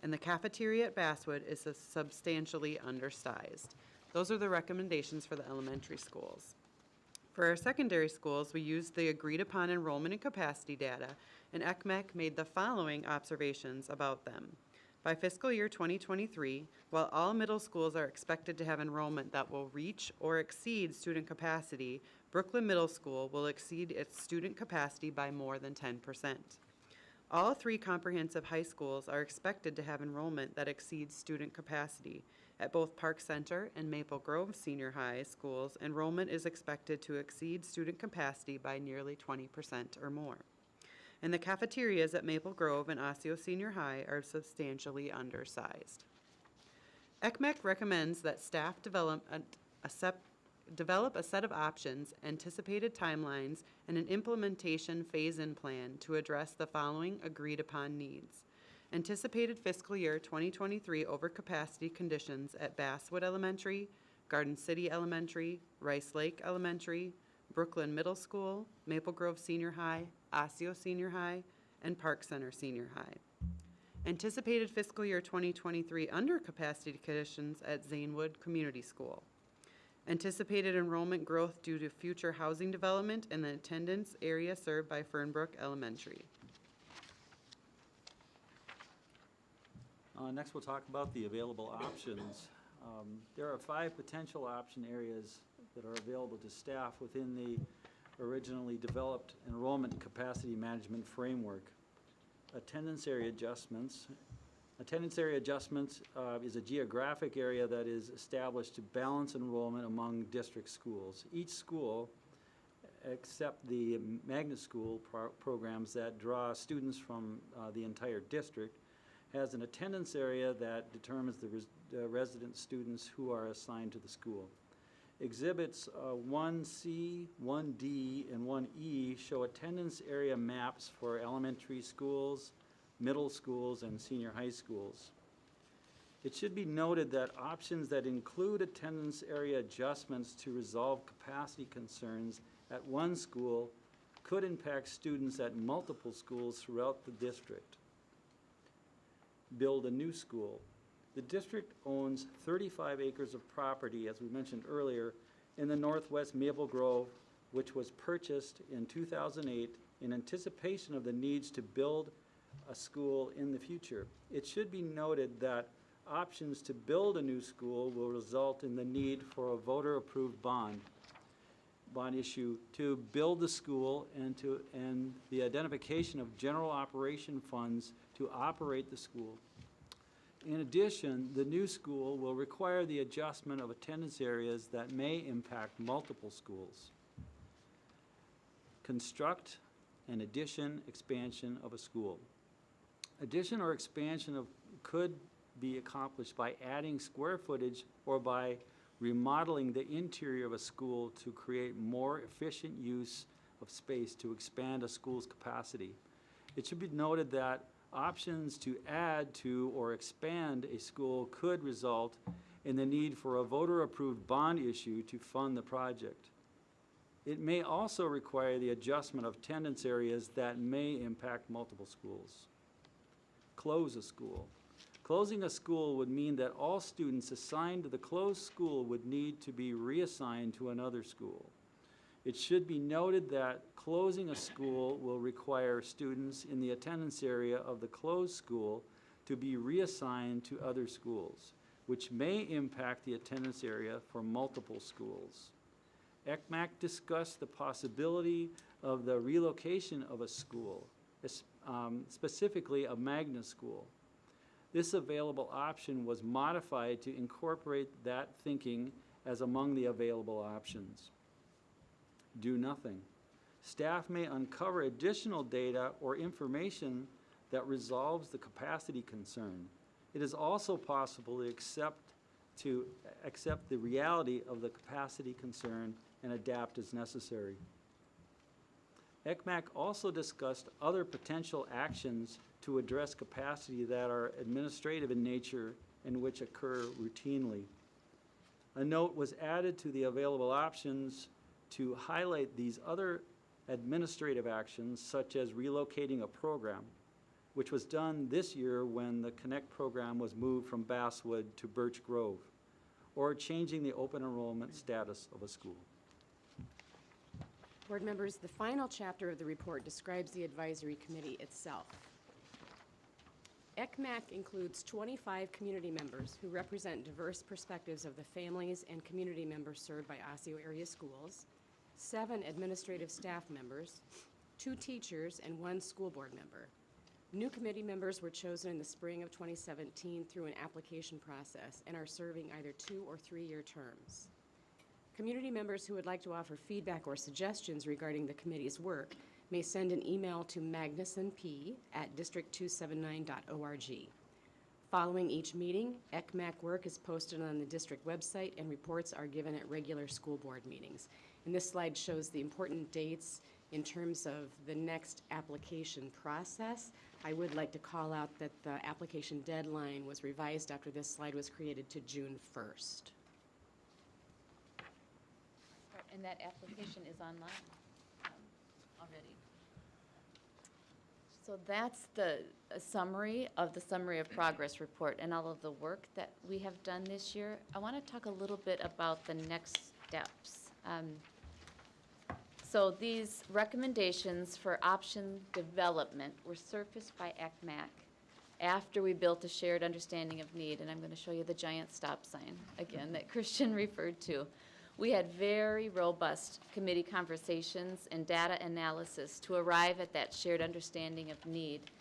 And the cafeteria at Basswood is substantially undersized. Those are the recommendations for the elementary schools. For our secondary schools, we used the agreed upon enrollment and capacity data, and ECMAC made the following observations about them. By fiscal year 2023, while all middle schools are expected to have enrollment that will reach or exceed student capacity, Brooklyn Middle School will exceed its student capacity by more than 10%. All 3 comprehensive high schools are expected to have enrollment that exceeds student capacity. At both Park Center and Maple Grove Senior High schools, enrollment is expected to exceed student capacity by nearly 20% or more. And the cafeterias at Maple Grove and Osseo Senior High are substantially undersized. ECMAC recommends that staff develop a set of options, anticipated timelines, and an implementation phase-in plan to address the following agreed-upon needs. Anticipated fiscal year 2023 overcapacity conditions at Basswood Elementary, Garden City Elementary, Rice Lake Elementary, Brooklyn Middle School, Maple Grove Senior High, Osseo Senior High, and Park Center Senior High. Anticipated fiscal year 2023 undercapacity conditions at Zanewood Community School. Anticipated enrollment growth due to future housing development and the attendance area served by Fernbrook Elementary. Next, we'll talk about the available options. There are 5 potential option areas that are available to staff within the originally developed enrollment capacity management framework. Attendance area adjustments. Attendance area adjustments is a geographic area that is established to balance enrollment among district schools. Each school, except the magnet school programs that draw students from the entire district, has an attendance area that determines the resident students who are assigned to the school. Exhibits 1C, 1D, and 1E show attendance area maps for elementary schools, middle schools, and senior high schools. It should be noted that options that include attendance area adjustments to resolve capacity concerns at one school could impact students at multiple schools throughout the district. Build a new school. The district owns 35 acres of property, as we mentioned earlier, in the northwest Maple Grove, which was purchased in 2008 in anticipation of the needs to build a school in the future. It should be noted that options to build a new school will result in the need for a voter-approved bond issue to build the school and the identification of general operation funds to operate the school. In addition, the new school will require the adjustment of attendance areas that may impact multiple schools. Construct an addition, expansion of a school. Addition or expansion could be accomplished by adding square footage or by remodeling the interior of a school to create more efficient use of space to expand a school's capacity. It should be noted that options to add to or expand a school could result in the need for a voter-approved bond issue to fund the project. It may also require the adjustment of attendance areas that may impact multiple schools. Close a school. Closing a school would mean that all students assigned to the closed school would need to be reassigned to another school. It should be noted that closing a school will require students in the attendance area of the closed school to be reassigned to other schools, which may impact the attendance area for multiple schools. ECMAC discussed the possibility of the relocation of a school, specifically a magnet school. This available option was modified to incorporate that thinking as among the available options. Do nothing. Staff may uncover additional data or information that resolves the capacity concern. It is also possible to accept the reality of the capacity concern and adapt as necessary. ECMAC also discussed other potential actions to address capacity that are administrative in nature and which occur routinely. A note was added to the available options to highlight these other administrative actions, such as relocating a program, which was done this year when the Connect program was moved from Basswood to Birch Grove, or changing the open enrollment status of a school. Board members, the final chapter of the report describes the advisory committee itself. ECMAC includes 25 community members who represent diverse perspectives of the families and community members served by Osseo area schools, 7 administrative staff members, 2 teachers, and 1 school board member. New committee members were chosen in the spring of 2017 through an application process and are serving either 2 or 3-year terms. Community members who would like to offer feedback or suggestions regarding the committee's work may send an email to magnusonp@district279.org. Following each meeting, ECMAC work is posted on the district website and reports are given at regular school board meetings. And this slide shows the important dates in terms of the next application process. I would like to call out that the application deadline was revised after this slide was created to June 1st. And that application is online already. So that's the summary of progress report and all of the work that we have done this year. I want to talk a little bit about the next steps. So these recommendations for option development were surfaced by ECMAC after we built a shared understanding of need, and I'm going to show you the giant stop sign again that Christian referred to. We had very robust committee conversations and data analysis to arrive at that shared understanding of need.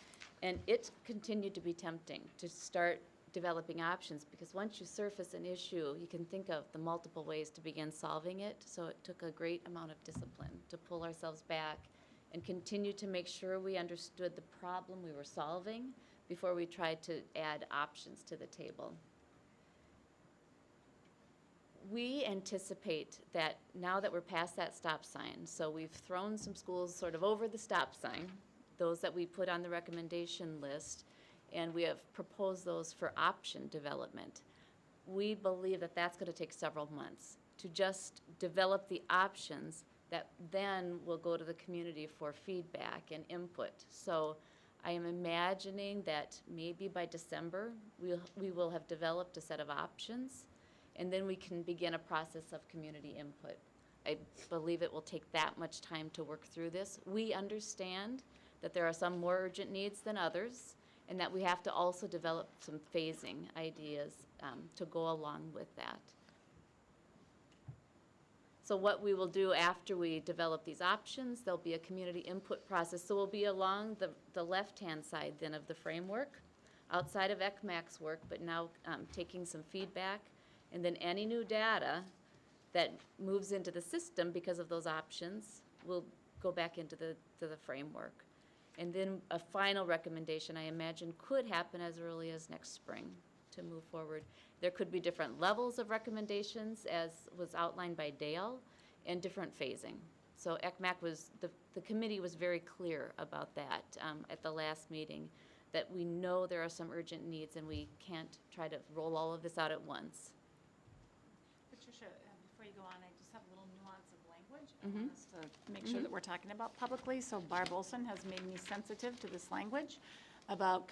And it continued to be tempting to start developing options, because once you surface an issue, you can think of the multiple ways to begin solving it. So it took a great amount of discipline to pull ourselves back and continue to make sure we understood the problem we were solving before we tried to add options to the table. We anticipate that now that we're past that stop sign, so we've thrown some schools sort of over the stop sign, those that we put on the recommendation list, and we have proposed those for option development. We believe that that's going to take several months to just develop the options that then will go to the community for feedback and input. So I am imagining that maybe by December, we will have developed a set of options, and then we can begin a process of community input. I believe it will take that much time to work through this. We understand that there are some more urgent needs than others, and that we have to also develop some phasing ideas to go along with that. So what we will do after we develop these options, there'll be a community input process. So we'll be along the left-hand side then of the framework, outside of ECMAC's work, but now taking some feedback. And then any new data that moves into the system because of those options will go back into the framework. And then a final recommendation, I imagine, could happen as early as next spring to move forward. There could be different levels of recommendations, as was outlined by Dale, and different phasing. So ECMAC was, the committee was very clear about that at the last meeting, that we know there are some urgent needs and we can't try to roll all of this out at once. Patricia, before you go on, I just have a little nuance of language. I want us to make sure that we're talking about publicly. So Barb Olson has made me sensitive to this language about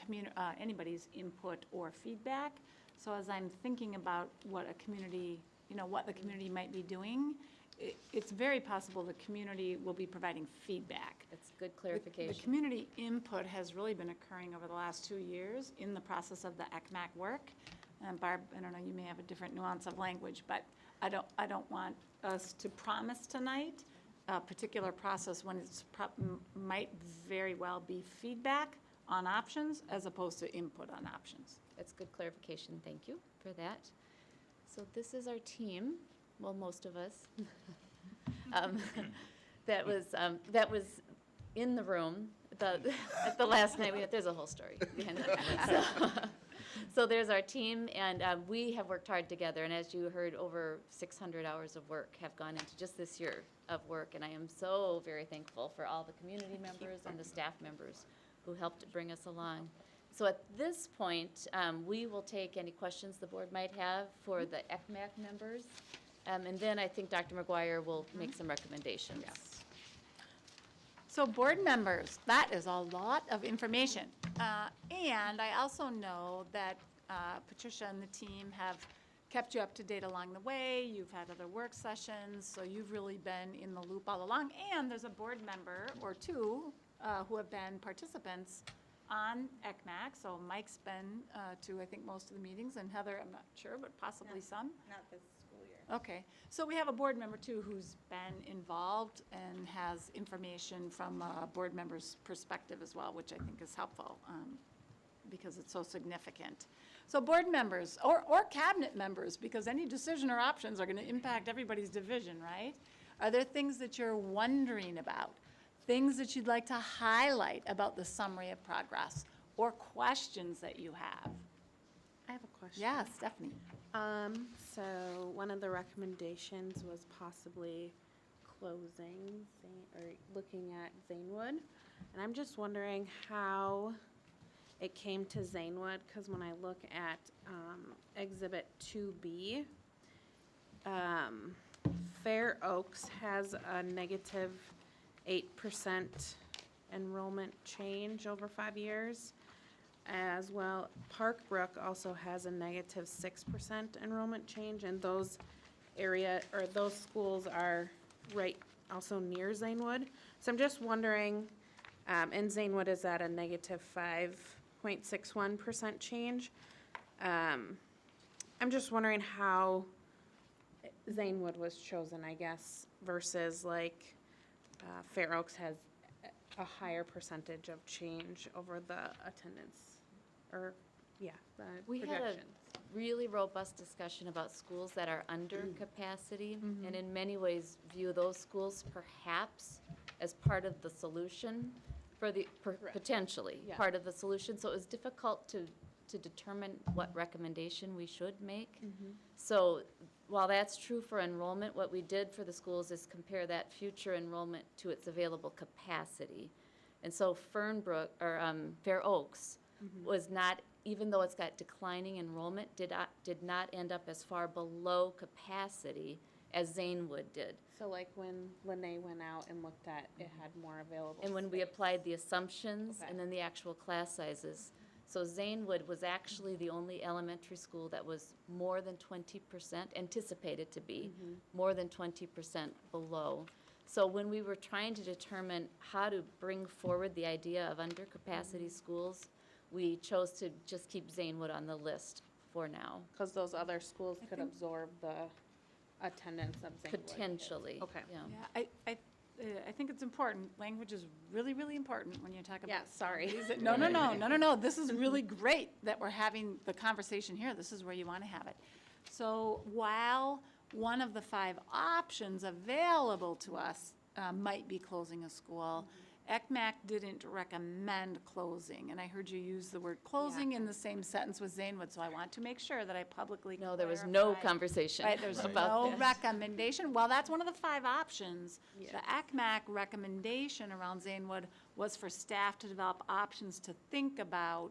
anybody's input or feedback. So as I'm thinking about what a community, what the community might be doing, it's very possible the community will be providing feedback. That's good clarification. The community input has really been occurring over the last 2 years in the process of the ECMAC work. And Barb, I don't know, you may have a different nuance of language, but I don't want us to promise tonight a particular process when it's might very well be feedback on options as opposed to input on options. That's good clarification. Thank you for that. So this is our team. Well, most of us. That was in the room at the last night. There's a whole story behind that. So there's our team, and we have worked hard together. And as you heard, over 600 hours of work have gone into just this year of work. And I am so very thankful for all the community members and the staff members who helped bring us along. So at this point, we will take any questions the board might have for the ECMAC members. And then I think Dr. McGuire will make some recommendations. Yes. So board members, that is a lot of information. And I also know that Patricia and the team have kept you up to date along the way. You've had other work sessions, so you've really been in the loop all along. And there's a board member or two who have been participants on ECMAC. So Mike's been to, I think, most of the meetings, and Heather, I'm not sure, but possibly some. Not this school year. Okay, so we have a board member too who's been involved and has information from a board member's perspective as well, which I think is helpful because it's so significant. So board members or cabinet members, because any decision or options are going to impact everybody's division, right? Are there things that you're wondering about? Things that you'd like to highlight about the summary of progress or questions that you have? I have a question. Yeah, Stephanie. So one of the recommendations was possibly closing or looking at Zanewood. And I'm just wondering how it came to Zanewood, because when I look at Exhibit 2B, Fair Oaks has a negative 8% enrollment change over 5 years. As well, Park Brook also has a negative 6% enrollment change, and those schools are right also near Zanewood. So I'm just wondering, and Zanewood is at a negative 5.61% change. I'm just wondering how Zanewood was chosen, I guess, versus like Fair Oaks has a higher percentage of change over the attendance. We had a really robust discussion about schools that are under capacity, and in many ways view those schools perhaps as part of the solution For the, potentially, Yeah. part of the solution. So it was difficult to determine what recommendation we should make. So while that's true for enrollment, what we did for the schools is compare that future enrollment to its available capacity. And so Fernbrook, or Fair Oaks, was not, even though it's got declining enrollment, did not end up as far below capacity as Zanewood did. So like when Lene went out and looked at, it had more available And when we space. applied the assumptions Okay. and then the actual class sizes. So Zanewood was actually the only elementary school that was more than 20%, anticipated to be, more than 20% below. So when we were trying to determine how to bring forward the idea of undercapacity schools, we chose to just keep Zanewood on the list for now. Because those other schools could absorb the attendance of Zanewood kids. Potentially, Okay. yeah. Yeah, I think it's important. Language is really, really important when you talk about. Yeah, sorry. No. This is really great that we're having the conversation here. This is where you want to have it. So while one of the 5 options available to us might be closing a school, ECMAC didn't recommend closing. And I heard you use the word closing in the same sentence with Zanewood, so I want to make sure that I publicly No, there was no clarify. conversation Right, there's about no this. recommendation. Well, that's one of the 5 options. The ACMAC recommendation around Zanewood was for staff to develop options to think about,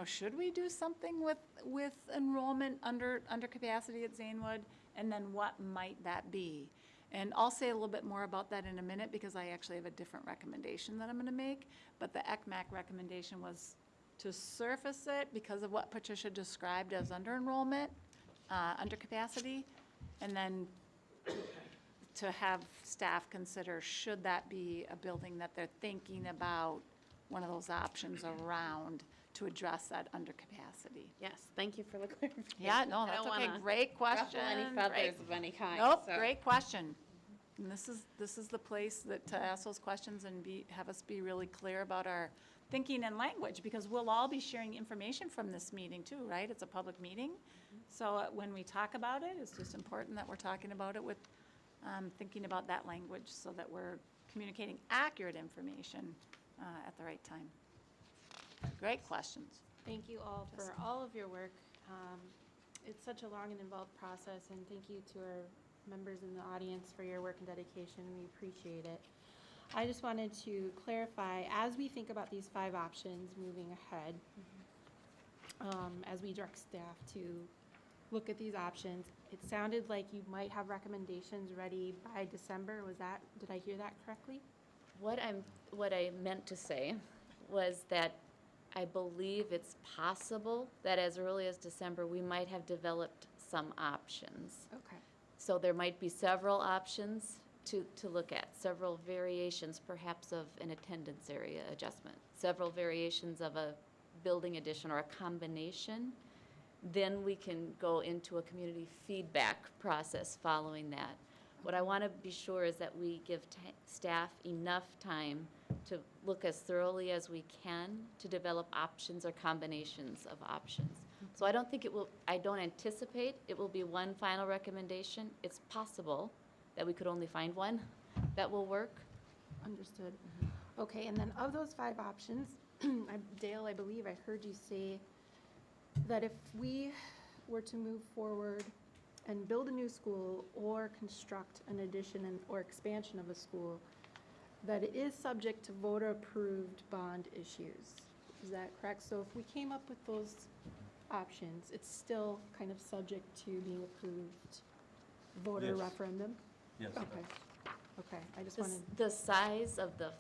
should we do something with enrollment under capacity at Zanewood? And then what might that be? And I'll say a little bit more about that in a minute because I actually have a different recommendation that I'm going to make. But the ECMAC recommendation was to surface it because of what Patricia described as under enrollment, under capacity, and then to have staff consider, should that be a building that they're thinking about one of those options around to address that under capacity? Yes, thank you for the clarification. Yeah, no, I that's don't okay. wanna Great question. ruffle any feathers of any kind. Nope, so. great question. And this is the place that to ask those questions and have us be really clear about our thinking and language, because we'll all be sharing information from this meeting too, right? It's a public meeting. So when we talk about it, it's just important that we're talking about it with, thinking about that language so that we're communicating accurate information at the right time. Great questions. Thank you all for all of your work. It's such a long and involved process, and thank you to our members in the audience for your work and dedication. We appreciate it. I just wanted to clarify, as we think about these 5 options moving ahead, as we direct staff to look at these options, it sounded like you might have recommendations ready by December. Did I hear that correctly? What I meant to say was that I believe it's possible that as early as December, we might have developed some options. Okay. So there might be several options to look at, several variations perhaps of an attendance area adjustment, several variations of a building addition or a combination. Then we can go into a community feedback process following that. What I want to be sure is that we give staff enough time to look as thoroughly as we can to develop options or combinations of options. So I don't anticipate it will be one final recommendation. It's possible that we could only find one that will work. Understood. Okay, and then of those 5 options, Dale, I believe I heard you say that if we were to move forward and build a new school or construct an addition or expansion of a school, that it is subject to voter-approved bond issues. Is that correct? So if we came up with those options, it's still kind of subject to being approved voter Yes. referendum? Yes. Okay, I just The wanted. the size of the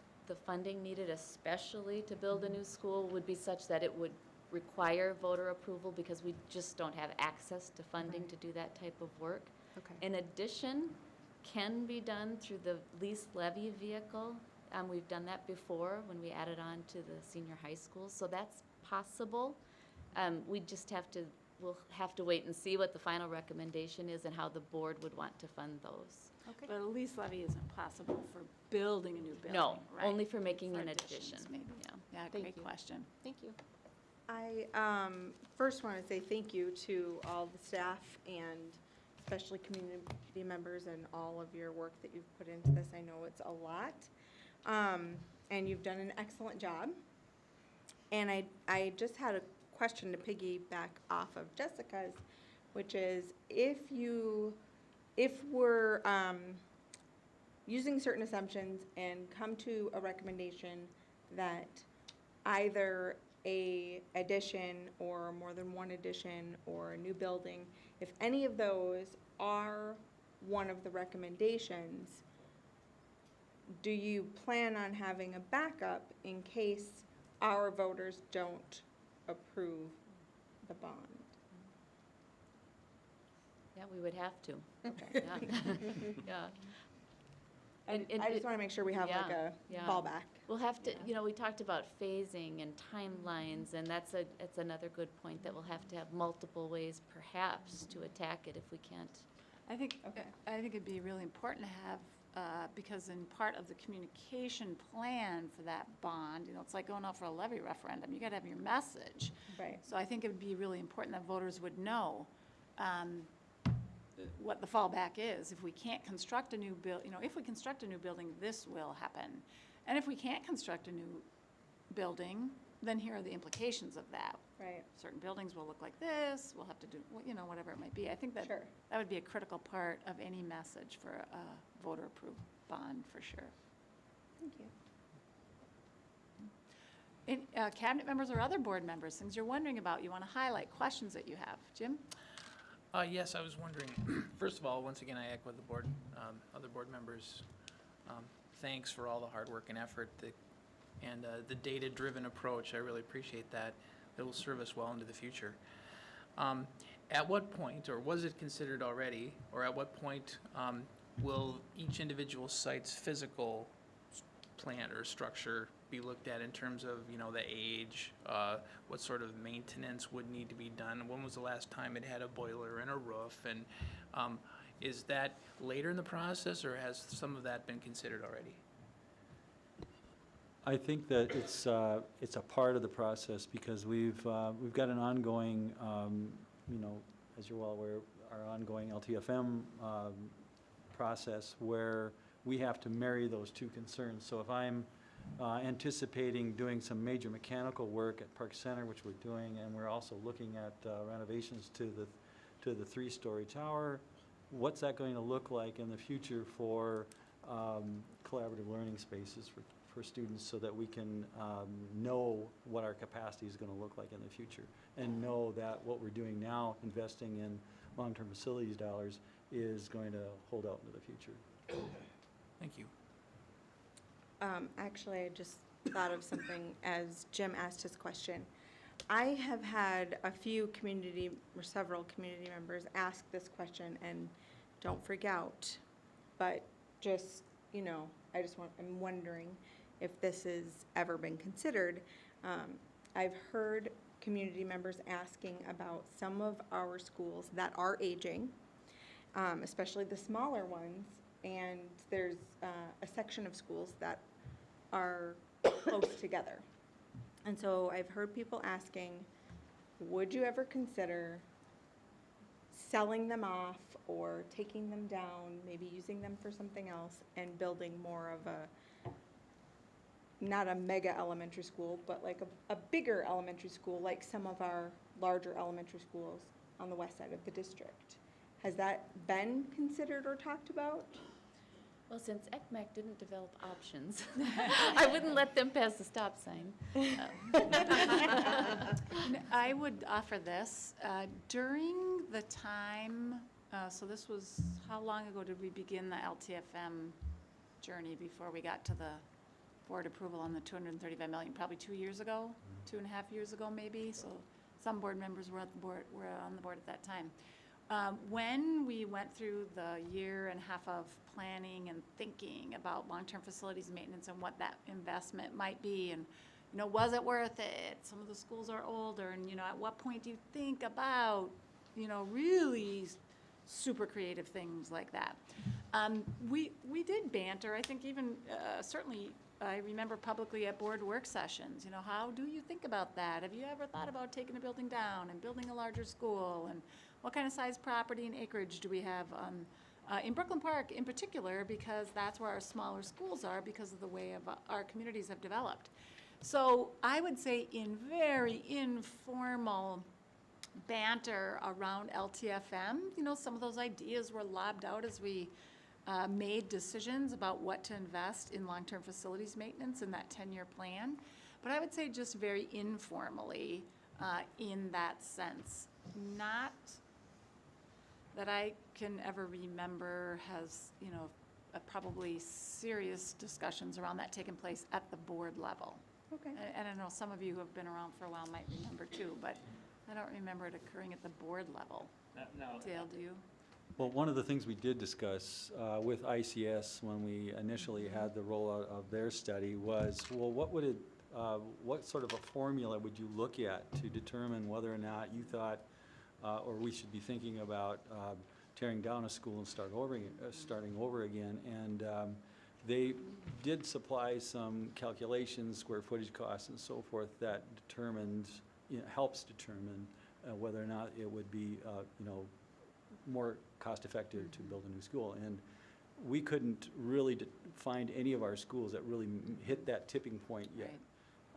funding needed, especially to build a new school, would be such that it would require voter approval because we just don't have access to funding to do that type of work. Okay. In addition, can be done through the lease levy vehicle. We've done that before when we added on to the senior high school, so that's possible. We'll have to wait and see what the final recommendation is and how the board would want to fund those. Okay. But a lease levy isn't possible for building a new building, No, right? only for making For an additions, addition. maybe. Yeah. Yeah, Thank great you. question. Thank you. I first want to say thank you to all the staff and especially community members and all of your work that you've put into this. I know it's a lot. and you've done an excellent job. And I just had a question to piggyback off of Jessica's, which is if we're using certain assumptions and come to a recommendation that either a addition or more than one addition or a new building, if any of those are one of the recommendations, do you plan on having a backup in case our voters don't approve the bond? Yeah, we would have to. Okay. Yeah. I just want to make sure we have like a fallback. We'll have to, we talked about phasing and timelines, and that's another good point, that we'll have to have multiple ways perhaps to attack it if we can't. I think it'd be really important to have, because in part of the communication plan for that bond, it's like going out for a levy referendum. You got to have your message. Right. So I think it would be really important that voters would know what the fallback is. If we can't construct a new if we construct a new building, this will happen. And if we can't construct a new building, then here are the implications of that. Right. Certain buildings will look like this, we'll have to do, whatever it might be. I think that that would be a critical part of any message for a voter-approved bond, for sure. Thank you. Cabinet members or other board members, things you're wondering about, you want to highlight, questions that you have. Jim? Yes, I was wondering, first of all, once again, I echo the board, other board members. Thanks for all the hard work and effort and the data-driven approach. I really appreciate that. It will serve us well into the future. At what point, or was it considered already, or at what point will each individual site's physical plant or structure be looked at in terms of, the age, what sort of maintenance would need to be done? When was the last time it had a boiler and a roof? And is that later in the process, or has some of that been considered already? I think that it's a part of the process because we've got an ongoing, as you're well aware, our ongoing LTFM process where we have to marry those two concerns. So if I'm anticipating doing some major mechanical work at Park Center, which we're doing, and we're also looking at renovations to the 3-story tower, what's that going to look like in the future for collaborative learning spaces for students so that we can know what our capacity is going to look like in the future and know that what we're doing now, investing in long-term facilities dollars, is going to hold out into the future. Thank you. Actually, I just thought of something as Jim asked his question. I have had several community members ask this question, and don't freak out, but just, I'm wondering if this has ever been considered. I've heard community members asking about some of our schools that are aging, especially the smaller ones, and there's a section of schools that are close together. And so I've heard people asking, would you ever consider selling them off or taking them down, maybe using them for something else, and building more of not a mega elementary school, but like a bigger elementary school, like some of our larger elementary schools on the west side of the district? Has that been considered or talked about? Well, since ECMAC didn't develop options, I wouldn't let them pass the stop sign. I would offer this. During the time, so this was, how long ago did we begin the LTFM journey before we got to the board approval on the $235 million? Probably 2 years ago, 2.5 years ago maybe. So some board members were on the board at that time. When we went through the 1.5 years of planning and thinking about long-term facilities maintenance and what that investment might be, and was it worth it? Some of the schools are older, and at what point do you think about really super creative things like that? We did banter. I think even certainly I remember publicly at board work sessions. How do you think about that? Have you ever thought about taking a building down and building a larger school? And what kind of size property and acreage do we have in Brooklyn Park in particular, because that's where our smaller schools are because of the way of our communities have developed. So I would say in very informal banter around LTFM, you know, some of those ideas were lobbed out as we made decisions about what to invest in long-term facilities maintenance in that 10-year plan. But I would say just very informally in that sense. Not that I can ever remember has, you know, probably serious discussions around that taking place at the board level. Okay. And I know some of you who have been around for a while might remember too, but I don't remember it occurring at the board level. No. Dale, do you? Well, one of the things we did discuss with ICS when we initially had the rollout of their study was, well, what sort of a formula would you look at to determine whether or not you thought, or we should be thinking about tearing down a school and starting over again? And they did supply some calculations, square footage costs and so forth, that determined, helps determine whether or not it would be, more cost-effective to build a new school. And we couldn't really find any of our schools that really hit that tipping point yet.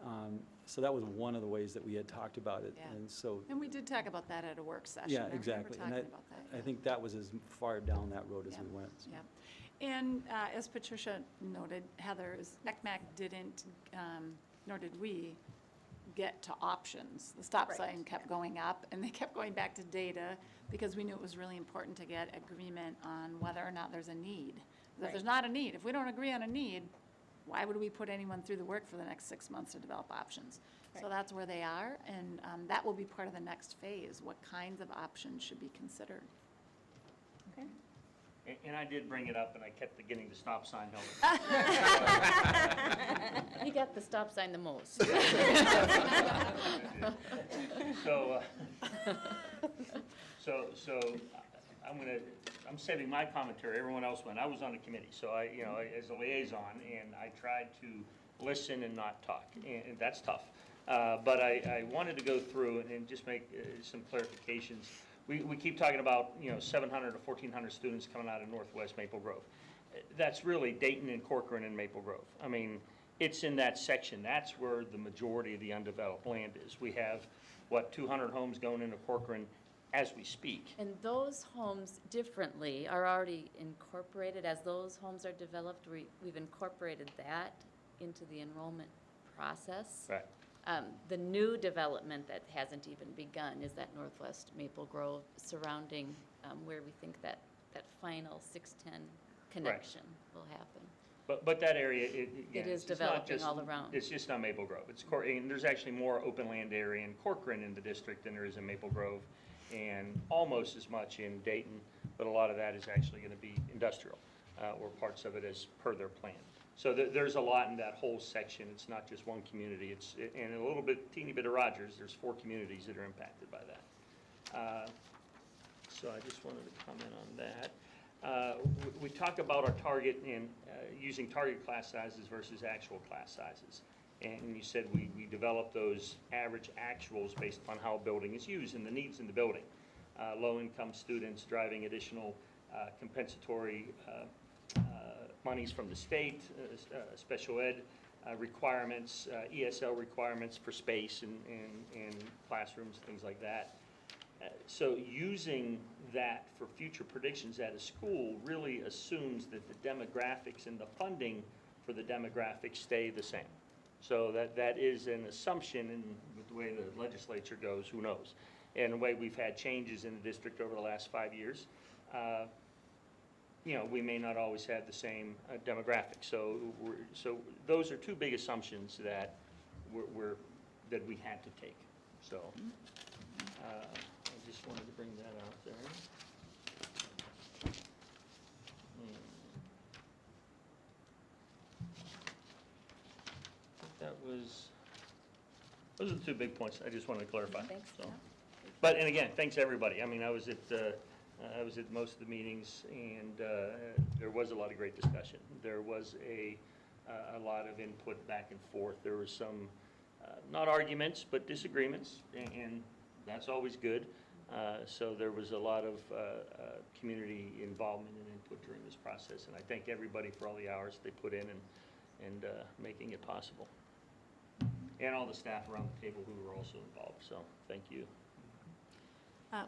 Right. So that was one of the ways that we had talked about it. Yeah. And so, And we did talk about that at a work session. yeah, I remember exactly. And talking about that, I yeah. think that was as far down that road as Yeah. we went. So. Yeah. And as Patricia noted, Heather, ECMAC didn't, nor did we, get to options. The stop Right. sign kept going up, and they kept going back to data because we knew it was really important to get agreement on whether or not there's a need. 'Cause if there's not a need, if we don't agree on a need, why would we put anyone through the work for the next 6 months to develop options? So Right. that's where they are, and that will be part of the next phase. What kinds of options should be considered? Okay. And I did bring it up, and I kept getting the stop sign held. He got the stop sign the most. So I'm saving my commentary. Everyone else went. I was on the committee, so as a liaison, and I tried to listen and not talk, and that's tough. But I wanted to go through and just make some clarifications. We keep talking about, 700 to 1,400 students coming out of Northwest Maple Grove. That's really Dayton and Corcoran and Maple Grove. I mean, it's in that section. That's where the majority of the undeveloped land is. We have, 200 homes going into Corcoran as we speak. And those homes differently are already incorporated. As those homes are developed, we've incorporated that into the enrollment process. Right. The new development that hasn't even begun is that Northwest Maple Grove surrounding where we think that final 610 connection will happen. But that area, again, It is it's not developing just- all around. It's just not Maple Grove. And there's actually more open land area in Corcoran in the district than there is in Maple Grove, and almost as much in Dayton, but a lot of that is actually going to be industrial, or parts of it as per their plan. So there's a lot in that whole section. It's not just one community. And a little bit, teeny bit of Rogers, there's 4 communities that are impacted by that. So I just wanted to comment on that. We talk about our target in using target class sizes versus actual class sizes. And you said we develop those average actuals based upon how a building is used and the needs in the building. Low-income students driving additional compensatory monies from the state, special ed requirements, ESL requirements for space and classrooms, things like that. So using that for future predictions at a school really assumes that the demographics and the funding for the demographics stay the same. So that is an assumption, and with the way the legislature goes, who knows? And the way we've had changes in the district over the last 5 years, we may not always have the same demographics. So those are 2 big assumptions that that we had to take. So I just wanted to bring that out there. Those are the 2 big points I just wanted to clarify. Thanks. So. But, and again, thanks everybody. I mean, I was at most of the meetings, and there was a lot of great discussion. There was a lot of input back and forth. There was some, not arguments, but disagreements, and that's always good. So there was a lot of community involvement and input during this process, and I thank everybody for all the hours they put in and making it possible. And all the staff around the table who were also involved, so thank you.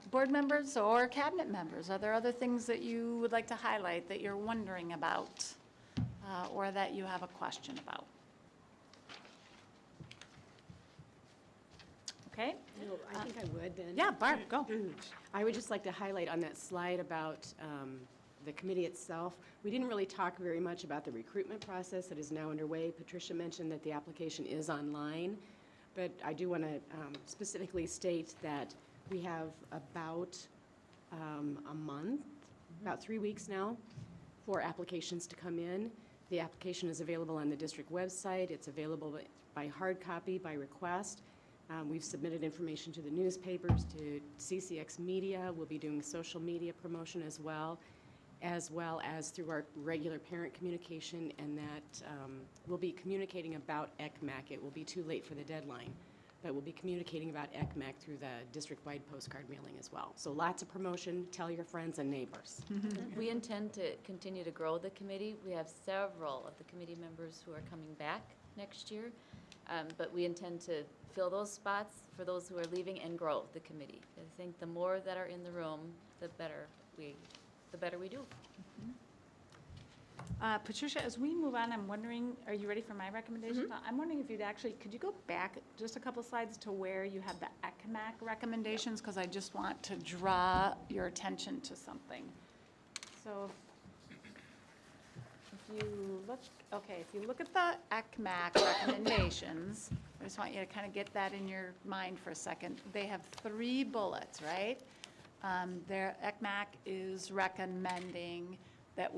Board members or cabinet members, are there other things that you would like to highlight that you're wondering about or that you have a question about? Okay. No, I think I would then. Yeah, Barb, go. I would just like to highlight on that slide about the committee itself. We didn't really talk very much about the recruitment process that is now underway. Patricia mentioned that the application is online, but I do want to specifically state that we have about a month, about 3 weeks now, for applications to come in. The application is available on the district website. It's available by hard copy, by request. We've submitted information to the newspapers, to CCX Media. We'll be doing social media promotion as well as through our regular parent communication, and that we'll be communicating about ECMAC. It will be too late for the deadline, but we'll be communicating about ECMAC through the district-wide postcard mailing as well. So lots of promotion. Tell your friends and neighbors. We intend to continue to grow the committee. We have several of the committee members who are coming back next year, but we intend to fill those spots for those who are leaving and grow the committee. I think the more that are in the room, the better we do. Patricia, as we move on, I'm wondering, are you ready for my recommendation? I'm wondering if you'd actually, could you go back just a couple slides to where you have the ECMAC recommendations? Because I just want to draw your attention to something. So if you look, okay, if you look at the ECMAC recommendations, I just want you to kind of get that in your mind for a second. They have 3 bullets, right? Their ECMAC is recommending that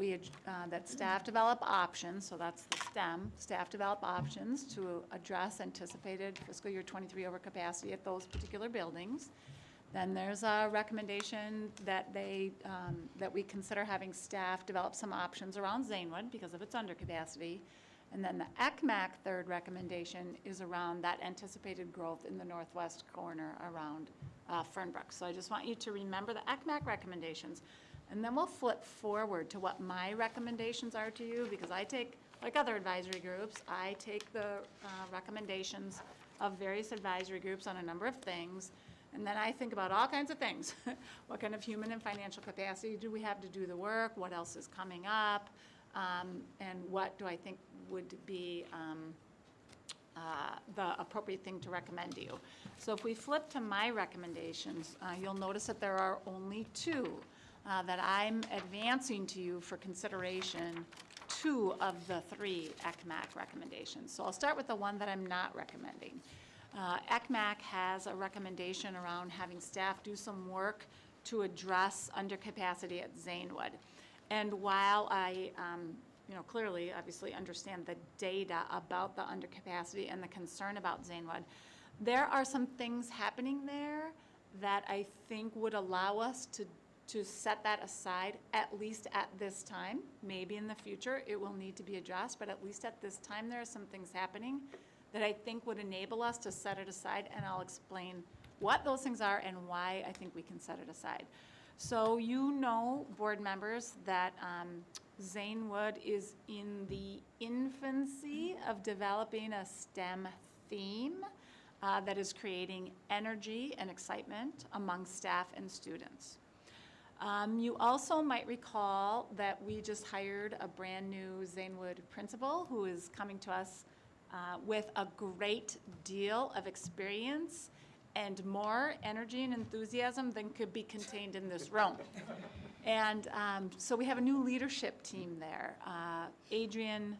that staff develop options, so that's the STEM, staff develop options to address anticipated fiscal year 23 overcapacity at those particular buildings. Then there's a recommendation that that we consider having staff develop some options around Zanewood because of its undercapacity. And then the ECMAC third recommendation is around that anticipated growth in the northwest corner around Fernbrook. So I just want you to remember the ECMAC recommendations. And then we'll flip forward to what my recommendations are to you, because I take, like other advisory groups, I take the recommendations of various advisory groups on a number of things, and then I think about all kinds of things. What kind of human and financial capacity do we have to do the work? What else is coming up? And what do I think would be the appropriate thing to recommend to you? So if we flip to my recommendations, you'll notice that there are only 2 that I'm advancing to you for consideration, 2 of the 3 ECMAC recommendations. So I'll start with the one that I'm not recommending. ECMAC has a recommendation around having staff do some work to address undercapacity at Zanewood. And while I clearly, obviously understand the data about the undercapacity and the concern about Zanewood, there are some things happening there that I think would allow us to set that aside, at least at this time. Maybe in the future it will need to be addressed, but at least at this time there are some things happening that I think would enable us to set it aside, and I'll explain what those things are and why I think we can set it aside. So you know, board members, that Zanewood is in the infancy of developing a STEM theme that is creating energy and excitement among staff and students. You also might recall that we just hired a brand new Zanewood principal who is coming to us with a great deal of experience and more energy and enthusiasm than could be contained in this room. And so we have a new leadership team there. Adrienne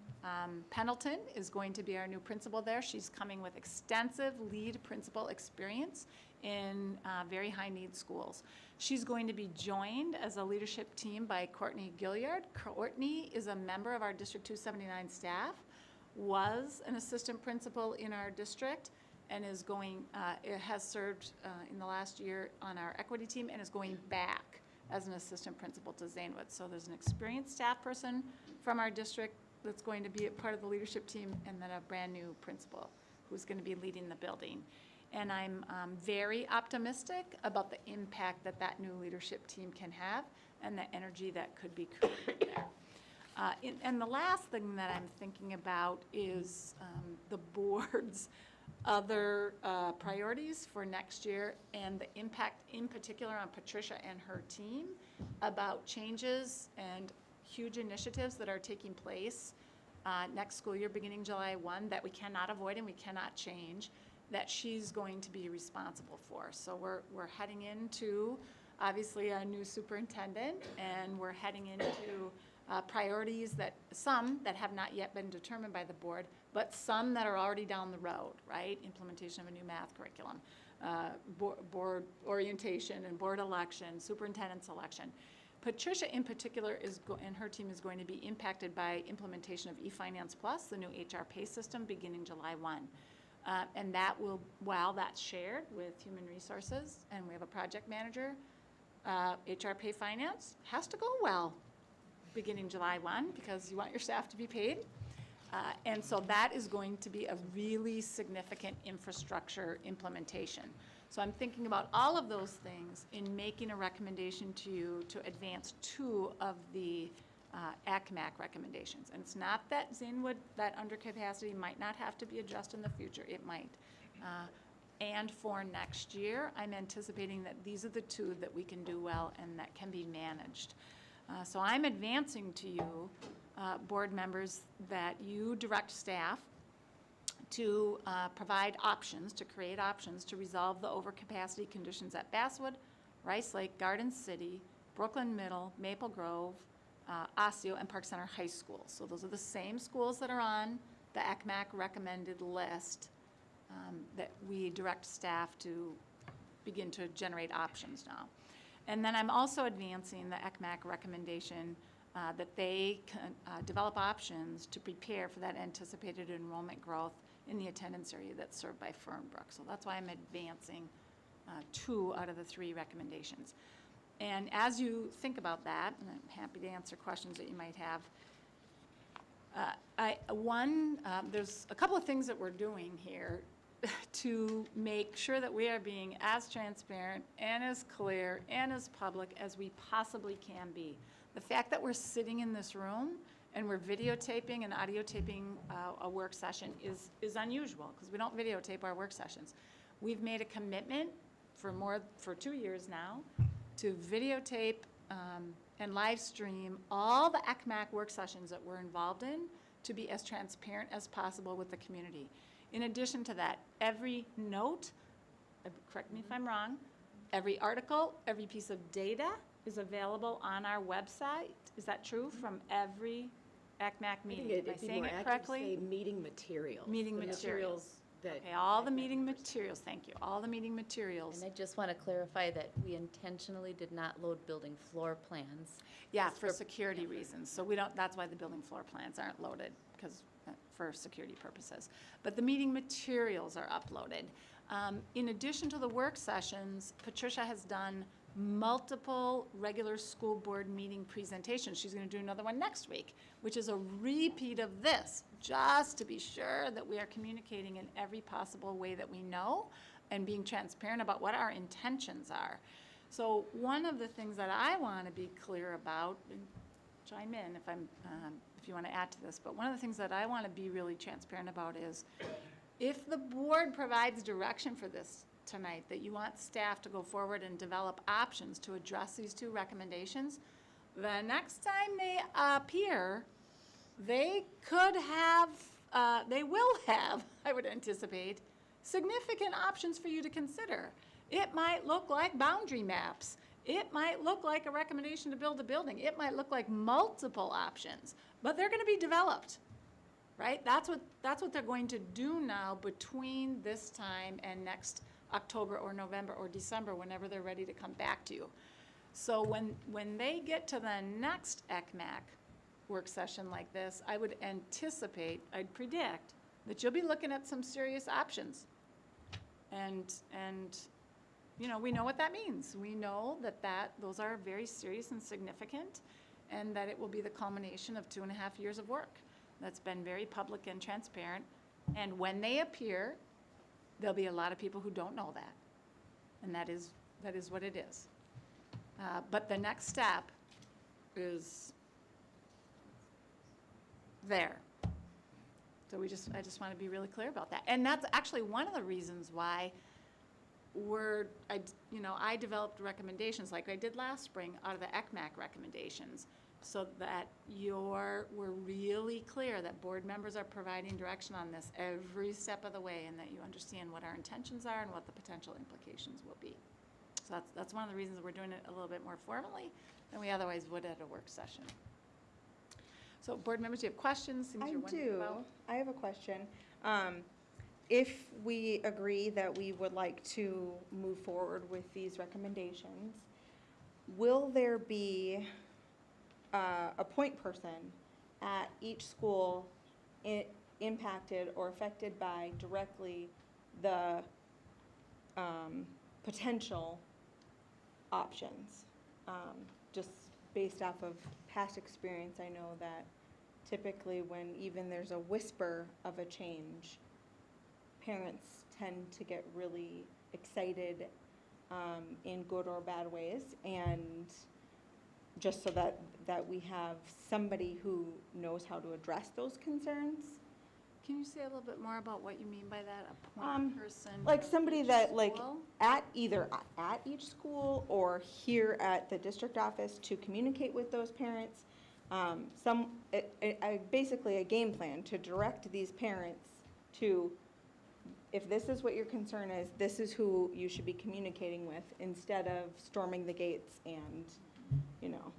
Pendleton is going to be our new principal there. She's coming with extensive lead principal experience in very high-need schools. She's going to be joined as a leadership team by Courtney Gilliard. Courtney is a member of our District 279 staff, was an assistant principal in our district, and is going, has served in the last year on our equity team and is going back as an assistant principal to Zanewood. So there's an experienced staff person from our district that's going to be a part of the leadership team, and then a brand new principal who's going to be leading the building. And I'm very optimistic about the impact that that new leadership team can have and the energy that could be created there. And the last thing that I'm thinking about is the board's other priorities for next year and the impact in particular on Patricia and her team about changes and huge initiatives that are taking place next school year beginning July 1 that we cannot avoid and we cannot change, that she's going to be responsible for. So we're heading into obviously a new superintendent, and we're heading into priorities that some that have not yet been determined by the board, but some that are already down the road, right? Implementation of a new math curriculum, board orientation and board election, superintendent selection. Patricia in particular and her team is going to be impacted by implementation of eFinance Plus, the new HR pay system beginning July 1. And that will, while that's shared with Human Resources, and we have a project manager, HR pay finance has to go well beginning July 1 because you want your staff to be paid. And so that is going to be a really significant infrastructure implementation. So I'm thinking about all of those things in making a recommendation to you to advance 2 of the ACMAC recommendations. And it's not that Zanewood, that undercapacity might not have to be addressed in the future. It might. And for next year, I'm anticipating that these are the 2 that we can do well and that can be managed. So I'm advancing to you, board members, that you direct staff to provide options, to create options to resolve the overcapacity conditions at Basswood, Rice Lake, Garden City, Brooklyn Middle, Maple Grove, Osseo, and Park Center High School. So those are the same schools that are on the ECMAC recommended list that we direct staff to begin to generate options now. And then I'm also advancing the ECMAC recommendation that they can develop options to prepare for that anticipated enrollment growth in the attendance area that's served by Fernbrook. So that's why I'm advancing 2 out of the 3 recommendations. And as you think about that, and I'm happy to answer questions that you might have, there's a couple of things that we're doing here to make sure that we are being as transparent and as clear and as public as we possibly can be. The fact that we're sitting in this room and we're videotaping and audio taping a work session is unusual because we don't videotape our work sessions. We've made a commitment for 2 years now to videotape and live stream all the ECMAC work sessions that we're involved in to be as transparent as possible with the community. In addition to that, every note, correct me if I'm wrong, every article, every piece of data is available on our website. Is that true? From every ECMAC meeting? Am I saying it correctly? Meeting materials. Meeting materials. Okay, all the meeting materials, thank you, all the meeting materials. And I just want to clarify that we intentionally did not load building floor plans. Yeah, for security reasons. So we don't, that's why the building floor plans aren't loaded, because for security purposes. But the meeting materials are uploaded. In addition to the work sessions, Patricia has done multiple regular school board meeting presentations. She's going to do another one next week, which is a repeat of this, just to be sure that we are communicating in every possible way that we know and being transparent about what our intentions are. So one of the things that I want to be clear about, and chime in if you want to add to this, but one of the things that I want to be really transparent about is if the board provides direction for this tonight, that you want staff to go forward and develop options to address these 2 recommendations, the next time they appear, they will have, I would anticipate, significant options for you to consider. It might look like boundary maps. It might look like a recommendation to build a building. It might look like multiple options, but they're going to be developed, right? That's what they're going to do now between this time and next October or November or December, whenever they're ready to come back to you. So when they get to the next ECMAC work session like this, I would anticipate, I'd predict, that you'll be looking at some serious options. And you know, we know what that means. We know that those are very serious and significant, and that it will be the culmination of 2.5 years of work that's been very public and transparent. And when they appear, there'll be a lot of people who don't know that, and that is what it is. But the next step is there. So I just want to be really clear about that. And that's actually one of the reasons why I developed recommendations like I did last spring out of the ECMAC recommendations, so that we're really clear that board members are providing direction on this every step of the way, and that you understand what our intentions are and what the potential implications will be. So that's one of the reasons we're doing it a little bit more formally than we otherwise would at a work session. So board members, do you have questions, things you're wondering about? I have a question. If we agree that we would like to move forward with these recommendations, will there be a point person at each school impacted or affected by directly the potential options? Just based off of past experience, I know that typically when even there's a whisper of a change, parents tend to get really excited in good or bad ways, and just so that we have somebody who knows how to address those concerns. Can you say a little bit more about what you mean by that, a point person? Like somebody each that, like, school? either at each school or here at the district office to communicate with those parents. Basically a game plan to direct these parents to, if this is what your concern is, this is who you should be communicating with, instead of storming the gates and, you know.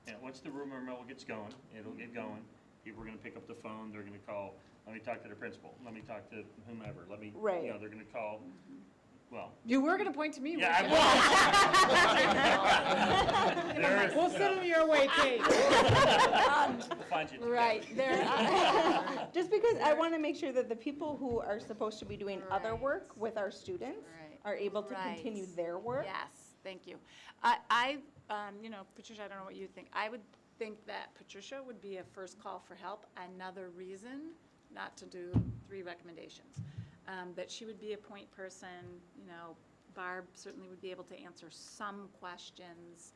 Yeah, once the rumor mill gets going, it'll get going. People are gonna pick up the phone, they're gonna call, let me talk to the principal, let me talk to whomever, Right. You know, they're gonna call, well. You were gonna point to me, Yeah, weren't you? We'll send them your way, Kate. We'll find you together. Right, Just because I want to make sure that the people who are supposed to be doing other work with our students Right. are able to continue their work. Yes, thank you. You know, Patricia, I don't know what you think. I would think that Patricia would be a first call for help. Another reason not to do 3 recommendations. That she would be a point person, you know, Barb certainly would be able to answer some questions.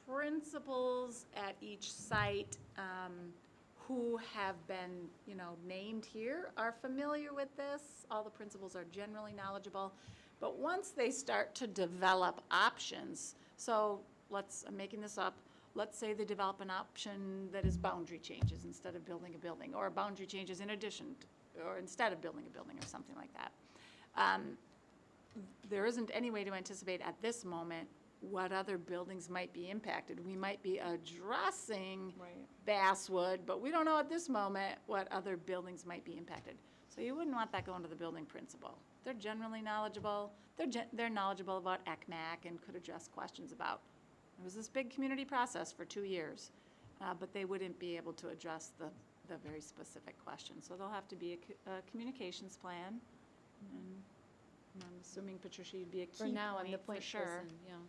Principals at each site who have been, you know, named here are familiar with this. All the principals are generally knowledgeable. But once they start to develop options, so I'm making this up, let's say they develop an option that is boundary changes instead of building a building, or boundary changes in addition, or instead of building a building, or something like that. There isn't any way to anticipate at this moment what other buildings might be impacted. We might be addressing Basswood, but we don't know at this moment what other buildings might be impacted. So you wouldn't want that going to the building principal. They're generally knowledgeable. They're knowledgeable about ECMAC and could address questions about. It was this big community process for 2 years, but they wouldn't be able to address the very specific questions. So there'll have to be a communications plan. And I'm assuming, Patricia, you'd be a key For now, I'm the for point sure. person, yeah.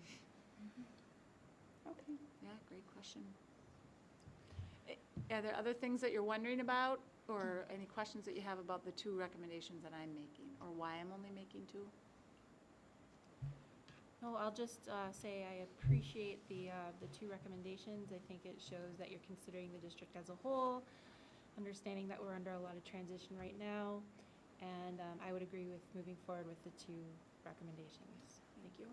Okay. Yeah, great question. Are there other things that you're wondering about, or any questions that you have about the 2 recommendations that I'm making, or why I'm only making 2? No, I'll just say I appreciate the 2 recommendations. I think it shows that you're considering the district as a whole, understanding that we're under a lot of transition right now, and I would agree with moving forward with the 2 recommendations. Thank you.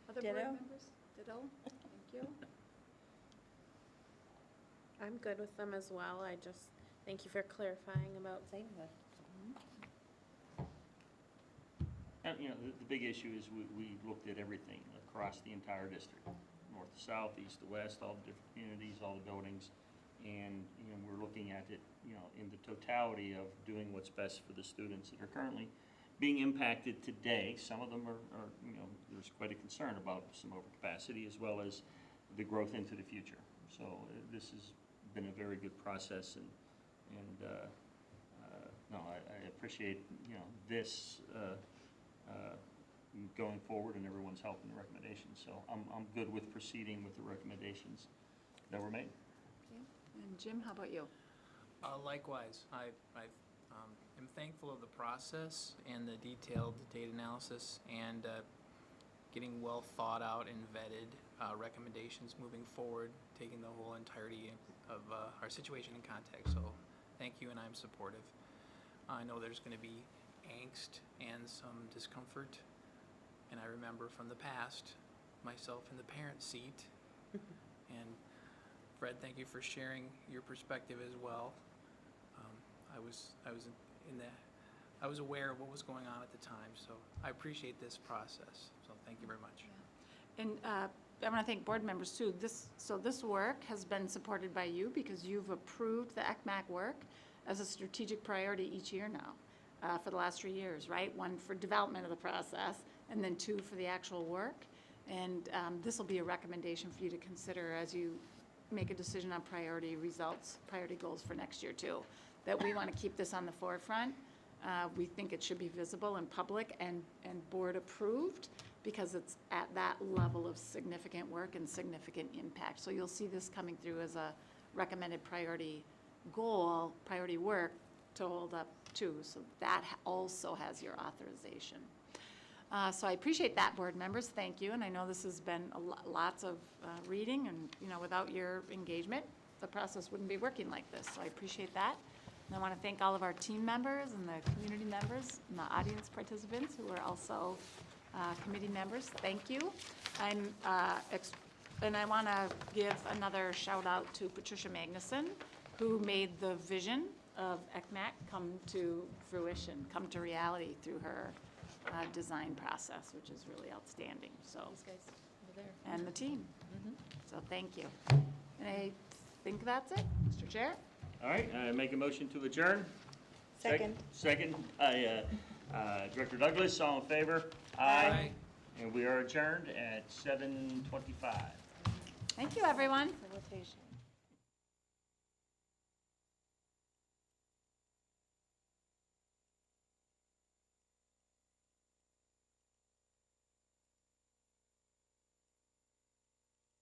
Other Ditto. board members? Ditto? Thank you. I'm good with them as well. I just, thank you for clarifying about Zanewood. And, you know, the big issue is we looked at everything across the entire district, north to south, east to west, all the different communities, all the buildings. And, you know, we're looking at it, you know, in the totality of doing what's best for the students that are currently being impacted today. Some of them are, you know, there's quite a concern about some overcapacity as well as the growth into the future. So this has been a very good process, and no, I appreciate, you know, this going forward and everyone's help in the recommendations. So I'm good with proceeding with the recommendations that were made. Okay. And Jim, how about you? Likewise, I am thankful of the process and the detailed data analysis and getting well thought out and vetted recommendations moving forward, taking the whole entirety of our situation in context. So thank you, and I'm supportive. I know there's going to be angst and some discomfort, and I remember from the past myself in the parent seat. And Fred, thank you for sharing your perspective as well. I was aware of what was going on at the time, so I appreciate this process. So thank you very much. And I want to thank board members too. This work has been supported by you because you've approved the ECMAC work as a strategic priority each year now for the last 3 years, right? One for development of the process, and then 2 for the actual work. And this will be a recommendation for you to consider as you make a decision on priority results, priority goals for next year too. That we want to keep this on the forefront. We think it should be visible and public and board approved because it's at that level of significant work and significant impact. So you'll see this coming through as a recommended priority goal, priority work to hold up too. So that also has your authorization. So I appreciate that, board members. Thank you. And I know this has been lots of reading, and without your engagement, the process wouldn't be working like this. So I appreciate that. And I want to thank all of our team members and the community members and the audience participants who are also committee members. Thank you. And I want to give another shout out to Patricia Magnuson, who made the vision of ECMAC come to fruition, come to reality through her design process, which is really outstanding. So, These guys over there. and the team. So thank you. And I think that's it, Mr. Chair. All right, I make a motion to adjourn. Second. Second by Director Douglas, all in favor? Aye. And we are adjourned at 7:25. Thank you, everyone. Facilitation.